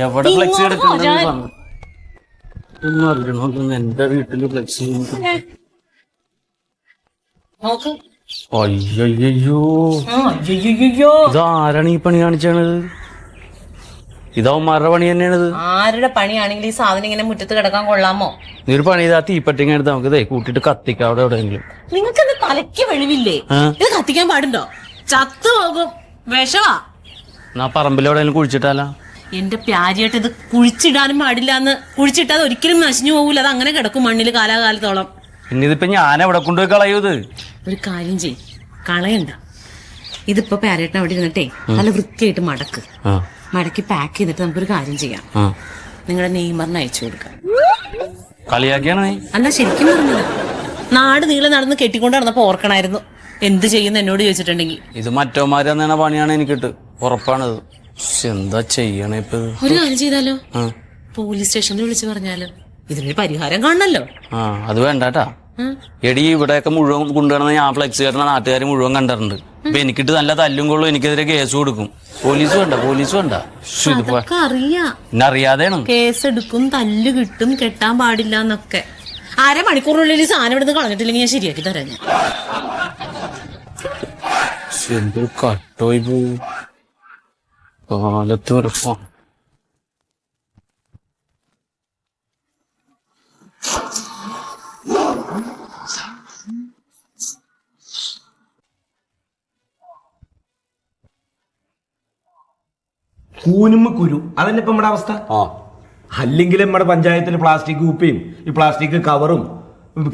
എവിടെ ഫ്ലെക്സ് എടുക്കണ്ടെന്ന് എന്റെ വീട്ടില് ഫ്ലെക്സ്. അയ്യോ, ഇതാരാണ് ഈ പണി കാണിച്ചത്? ഇതവന്മാരുടെ പണി തന്നെയാണിത്. ആരുടെ പണിയാണെങ്കിൽ ഈ സാധനം ഇങ്ങനെ മുറ്റത്ത് കിടക്കാൻ കൊള്ളാമോ? നീ ഒരു പണി ചെയ്താ തീപ്പട്ടിങ്ങ എടുത്ത് നമുക്ക് കൂട്ടിട്ട് കത്തിക്കാം അവിടെ എവിടെയെങ്കിലും. നിങ്ങൾക്ക് ഇത് തലയ്ക്ക് വെളിവില്ലേ? ഇത് കത്തിക്കാൻ പാടുണ്ടോ? ചത്തു പോകും. വിഷവാ. എന്നാ പറമ്പിലെവിടെയെങ്കിലും കുഴിച്ചിട്ടാലോ? എന്റെ പ്യാരിയായിട്ട് ഇത് കുഴിച്ചിടാനും പാടില്ല. എന്ന് കുഴിച്ചിട്ടാൽ ഒരിക്കലും നശിഞ്ഞു പോകൂല. അത് അങ്ങനെ കിടക്കും മണ്ണിൽ കാലാകാലത്തോളം. പിന്നെ ഇതിപ്പോ ഞാൻ എവിടെ കൊണ്ടുപോയി കളയൂത്? ഒരു കാര്യം ചെയ്, കളയണ്ട. ഇതിപ്പോ പ്യാരേട്ടൻ അവിടെ ഇരുന്നിട്ടേ നല്ല വൃത്തിയായിട്ട് മടക്കി പാക്ക് ചെയ്തിട്ട് നമുക്കൊരു കാര്യം ചെയ്യാം. നിങ്ങളുടെ നെയ്മറിന് അയച്ചു കൊടുക്കാം. കളിയാക്കിയാണ് നീ? അല്ല, ശരിക്കും പറഞ്ഞത്. നാട് നീളെ നടന്ന് കെട്ടിക്കൊണ്ട് നടന്നപ്പോ ഓർക്കണായിരുന്നു എന്ത് ചെയ്യുന്ന എന്നോട് ചോദിച്ചിട്ടുണ്ടെങ്കിൽ. ഇത് മറ്റോമാര് തന്നെയാണ് പണിയാണ് എനിക്കിട്ട് ഉറപ്പാണിത്. എന്താ ചെയ്യണേ ഇപ്പൊ? ഒരു കാര്യം ചെയ്താലോ? പോലീസ് സ്റ്റേഷനിൽ വിളിച്ചു പറഞ്ഞാലോ? ഇതിനൊരു പരിഹാരം കാണണല്ലോ. അത് വേണ്ടാട്ടാ. എടി ഇവിടെയൊക്കെ മുഴുവൻ കൊണ്ടുവരുന്ന ഞാൻ ഫ്ലെക്സ് കയറുന്ന നാട്ടുകാർ മുഴുവൻ കണ്ടിട്ടുണ്ട്. ഇപ്പൊ എനിക്കിട്ട് നല്ല തല്ലും കൊള്ളും. എനിക്കെതിരെ കേസ് കൊടുക്കും. പോലീസ് വേണ്ട. അറിയാതെയാണ് കേസ് എടുക്കും, തല്ല് കിട്ടും, കെട്ടാൻ പാടില്ല എന്നൊക്കെ. അരമണിക്കൂറിനുള്ളിൽ സാധനം ഇവിടുന്ന് കളഞ്ഞിട്ടില്ലെങ്കിൽ ഞാൻ ശരിയാക്കി തരാം. എന്തൊരു കട്ടോയി പോയി കാലത്ത് വരപ്പോ. കൂനുമ്മ കുരു അതന്നെ ഇപ്പൊ നമ്മുടെ അവസ്ഥ. അല്ലെങ്കിൽ നമ്മുടെ പഞ്ചായത്തിൽ പ്ലാസ്റ്റിക് കുപ്പിയും ഈ പ്ലാസ്റ്റിക് കവറും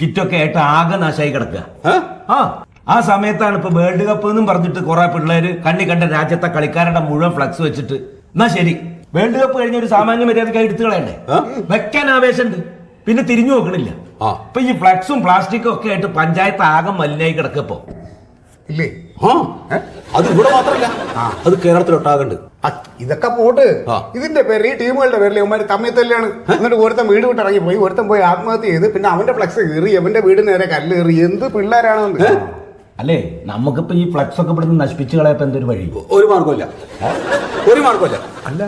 കിറ്റൊക്കെ ആയിട്ട് ആകെ നാശമായി കിടക്കുക. ആ സമയത്താണ് ഇപ്പൊ വേൾഡ് കപ്പ് എന്നും പറഞ്ഞിട്ട് കുറെ പിള്ളേര് കണ്ട രാജ്യത്തെ കളിക്കാരുടെ മുഴുവൻ ഫ്ലക്സ് വെച്ചിട്ട് എന്നാ ശരി വേൾഡ് കപ്പ് കഴിഞ്ഞ ഒരു സാമാന്യ മര്യാദക്കായി എടുത്തു കളയണ്ടേ? വെക്കാൻ ആവേശമുണ്ട്, പിന്നെ തിരിഞ്ഞു നോക്കണില്ല. ഇപ്പൊ ഈ ഫ്ലക്സും പ്ലാസ്റ്റിക്കും ഒക്കെ ആയിട്ട് പഞ്ചായത്ത് ആകെ മലിനായി കിടക്കപ്പോ ഇല്ലേ? അത് ഇവിടെ മാത്രമല്ല, അത് കേരളത്തിലൊട്ടാകുന്നുണ്ട്. ഇതൊക്കെ പോട്ട്. ഇതിന്റെ പേരിൽ ഈ ടീമുകളുടെ പേരിൽ ഇവന്മാര് തമ്മിൽ തല്ലാണ്. എന്നിട്ട് ഒരുത്തൻ വീട് വിട്ട് ഇറങ്ങി പോയി, ഒരുത്തൻ പോയി ആത്മഹത്യ ചെയ്ത്, പിന്നെ അവന്റെ ഫ്ലക്സ് കയറി, അവന്റെ വീട് നേരെ കല്ലേറി. എന്ത് പിള്ളേരാണെന്ന്. അല്ലേ, നമുക്കിപ്പോ ഈ ഫ്ലക്സ് ഒക്കെ ഇവിടുന്ന് നശിപ്പിച്ച് കളയപ്പോ എന്തൊരു വഴി? ഒരു മാർഗമില്ല, ഒരു മാർഗമില്ല. അല്ല,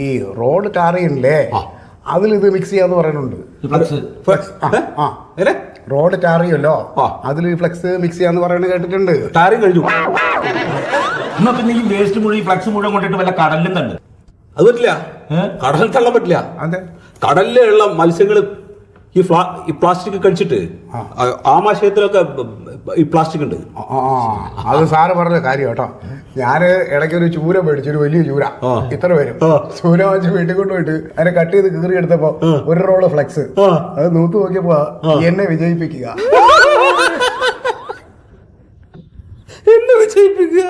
ഈ റോഡ് ടാറിയല്ലേ, അതിൽ ഇത് മിക്സ് ചെയ്യാന്ന് പറയുന്നുണ്ട്. റോഡ് ടാറിയല്ലോ, അതിൽ ഫ്ലക്സ് മിക്സ് ചെയ്യാന്ന് പറയുന്നത് കേട്ടിട്ടുണ്ട്. ടാറിയും കഴിഞ്ഞു. എന്നാ പിന്നെ ഈ വേസ്റ്റ് മുഴുവൻ ഫ്ലക്സ് മുഴുവൻ കൊണ്ടിട്ട് വല്ല കടലിലും തന്നെ അത് പറ്റില്ല, കടലിൽ തള്ളാൻ പറ്റില്ല. അതെ, കടലിലുള്ള മത്സ്യങ്ങൾ ഈ പ്ലാസ്റ്റിക് കഴിച്ചിട്ട് ആമാശയത്തിലൊക്കെ ഈ പ്ലാസ്റ്റിക് ഉണ്ട്. അത് സാറ് പറഞ്ഞ കാര്യം കേട്ടോ. ഞാന് ഇടയ്ക്ക് ഒരു ചൂര മേടിച്ചു, ഒരു വലിയ ചൂര, ഇത്ര വരും. ചൂര വെച്ച് വീട്ടിൽ കൊണ്ടുപോയിട്ട് അതിനെ കട്ട് ചെയ്ത് കീറി എടുത്തപ്പോ ഒരു റോള് ഫ്ലക്സ്. അത് നൂത്ത് നോക്കിയപ്പോ എന്നെ വിജയിപ്പിക്കുക, എന്നെ വിജയിപ്പിക്കുക.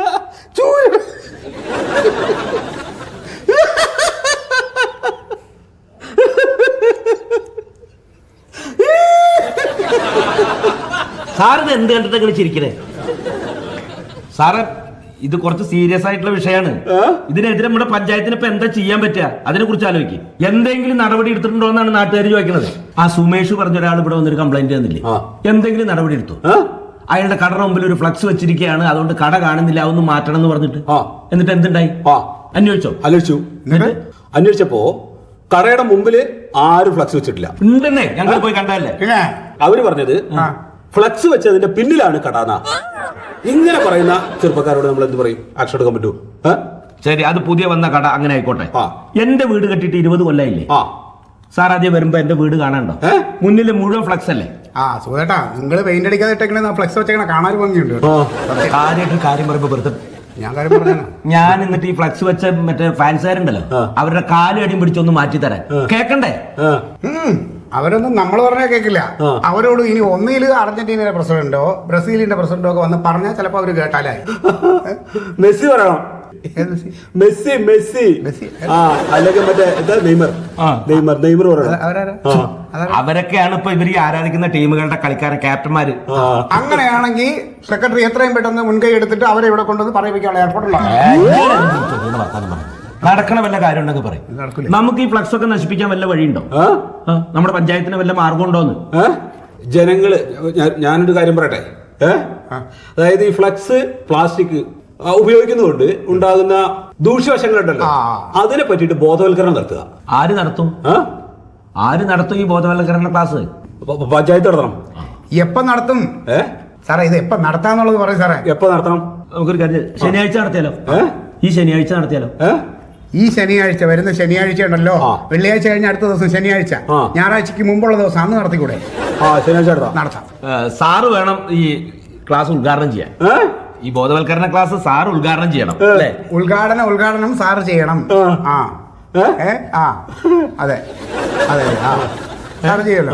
ചൂര സാറിന് എന്ത് കണ്ടിട്ട് ചിരിക്കണേ? സാറ് ഇത് കുറച്ച് സീരിയസ് ആയിട്ടുള്ള വിഷയമാണ്. ഇതിനെതിരെ നമ്മുടെ പഞ്ചായത്തിന് ഇപ്പൊ എന്താ ചെയ്യാൻ പറ്റുക, അതിനെ കുറിച്ച് ആലോചിക്കും. എന്തെങ്കിലും നടപടി എടുത്തിട്ടുണ്ടോ എന്നാണ് നാട്ടുകാർ ചോദിക്കുന്നത്. ആ സുമേഷ് പറഞ്ഞ ഒരാൾ ഇവിടെ വന്നൊരു കംപ്ലൈന്റ് തന്നില്ലേ, എന്തെങ്കിലും നടപടി എടുത്തു? അയാളുടെ കടയുടെ മുമ്പിൽ ഒരു ഫ്ലക്സ് വെച്ചിരിക്കുകയാണ്, അതുകൊണ്ട് കട കാണുന്നില്ല, അതൊന്ന് മാറ്റണം എന്ന് പറഞ്ഞിട്ട്. എന്നിട്ട് എന്തുണ്ടായി? അന്വേഷിച്ചോ? അന്വേഷിച്ചപ്പോ കടയുടെ മുമ്പില് ആരും ഫ്ലക്സ് വെച്ചിട്ടില്ല. ഉണ്ടെന്നേ, ഞങ്ങൾ പോയി കണ്ടല്ലേ. അവര് പറഞ്ഞത് ഫ്ലക്സ് വെച്ചതിന്റെ പിന്നിലാണ് കടാന. ഇങ്ങനെ പറയുന്ന ചെറുപ്പക്കാരോട് നമ്മൾ എന്ത് പറയും? ആക്ഷൻ എടുക്കാൻ പറ്റൂ? ശരി, അത് പുതിയ വന്ന കട, അങ്ങനെ ആയിക്കോട്ടെ. എന്റെ വീട് കെട്ടിട്ട് 20 കൊല്ലായില്ലേ? സാർ ആദ്യം വരുമ്പോ എന്റെ വീട് കാണണ്ടോ? മുന്നിൽ മുഴുവൻ ഫ്ലക്സ് അല്ലേ? സുഖേട്ടാ, നിങ്ങൾ പെയിന്റ് അടിക്കാതെ ഇട്ടേക്കണ ഫ്ലക്സ് വെച്ചേക്കണ കാണാൻ ഭംഗിയുണ്ട്. കാര്യമായിട്ട് കാര്യം പറയുമ്പോ വെറുതെ ഞാൻ കാര്യം പറഞ്ഞു. ഞാൻ എന്നിട്ട് ഈ ഫ്ലക്സ് വെച്ച മറ്റേ ഫാൻസുകാരുണ്ടല്ലോ, അവരുടെ കാലും അടിയും പിടിച്ചൊന്ന് മാറ്റി തരാൻ കേക്കണ്ടേ? അവരൊന്നും നമ്മൾ പറഞ്ഞാൽ കേൾക്കില്ല. അവരോട് ഇനി ഒന്നിൽ അർജന്റീനയുടെ പ്രസിഡന്റോ ബ്രസീലിന്റെ പ്രസിഡന്റോ ഒക്കെ വന്ന് പറഞ്ഞാൽ ചിലപ്പോ അവര് കേട്ടാലായി. മെസ്സി പറയണം. മെസ്സി മെസ്സി അല്ലെങ്കിൽ മറ്റേ നെയ്മർ അവരൊക്കെയാണ് ഇപ്പൊ ഇവര് ആരാധിക്കുന്ന ടീമുകളുടെ കളിക്കാരൻ, ക്യാപ്റ്റന്മാര്. അങ്ങനെയാണെങ്കിൽ സെക്രട്ടറി എത്രയും പെട്ടെന്ന് മുൻകൈ എടുത്തിട്ട് അവരെ ഇവിടെ കൊണ്ടുവന്ന് പറയിപ്പിക്കാനുള്ള ഏർപ്പാടുണ്ടോ? നടക്കണ വല്ല കാര്യം ഉണ്ടെങ്കിൽ പറയും. നമുക്ക് ഈ ഫ്ലക്സ് ഒക്കെ നശിപ്പിക്കാൻ വല്ല വഴിയുണ്ടോ? നമ്മുടെ പഞ്ചായത്തിന് വല്ല മാർഗം ഉണ്ടോന്ന്? ജനങ്ങള്, ഞാനൊരു കാര്യം പറയട്ടെ. അതായത് ഈ ഫ്ലക്സ് പ്ലാസ്റ്റിക് ഉപയോഗിക്കുന്നതുകൊണ്ട് ഉണ്ടാകുന്ന ദൂഷ്യവശങ്ങളുണ്ടല്ലോ, അതിനെ പറ്റിയിട്ട് ബോധവൽക്കരണം നടത്തുക. ആര് നടത്തും? ഈ ബോധവൽക്കരണ ക്ലാസ്? പഞ്ചായത്ത് നടത്തണം. എപ്പം നടത്തും സാറേ? ഇത് എപ്പം നടത്താന്നുള്ളത് പറയും സാറേ. എപ്പോ നടത്തണം? നമുക്കൊരു കാര്യം, ശനിയാഴ്ച നടത്തിയാലോ? ഈ ശനിയാഴ്ച നടത്തിയാലോ? ഈ ശനിയാഴ്ച, വരുന്ന ശനിയാഴ്ച ഉണ്ടല്ലോ, വെള്ളിയാഴ്ച കഴിഞ്ഞ അടുത്ത ദിവസം ശനിയാഴ്ച, ഞായറാഴ്ചക്ക് മുമ്പുള്ള ദിവസം, അന്ന് നടത്തിക്കൂടെ? ശനിയാഴ്ച നടത്താം. സാറ് വേണം ഈ ക്ലാസ് ഉദ്ഘാടനം ചെയ്യാൻ. ഈ ബോധവൽക്കരണ ക്ലാസ് സാറ് ഉദ്ഘാടനം ചെയ്യണം അല്ലേ? ഉദ്ഘാടനം സാറ് ചെയ്യണം. അതെ സാറ് ചെയ്യല്ലോ.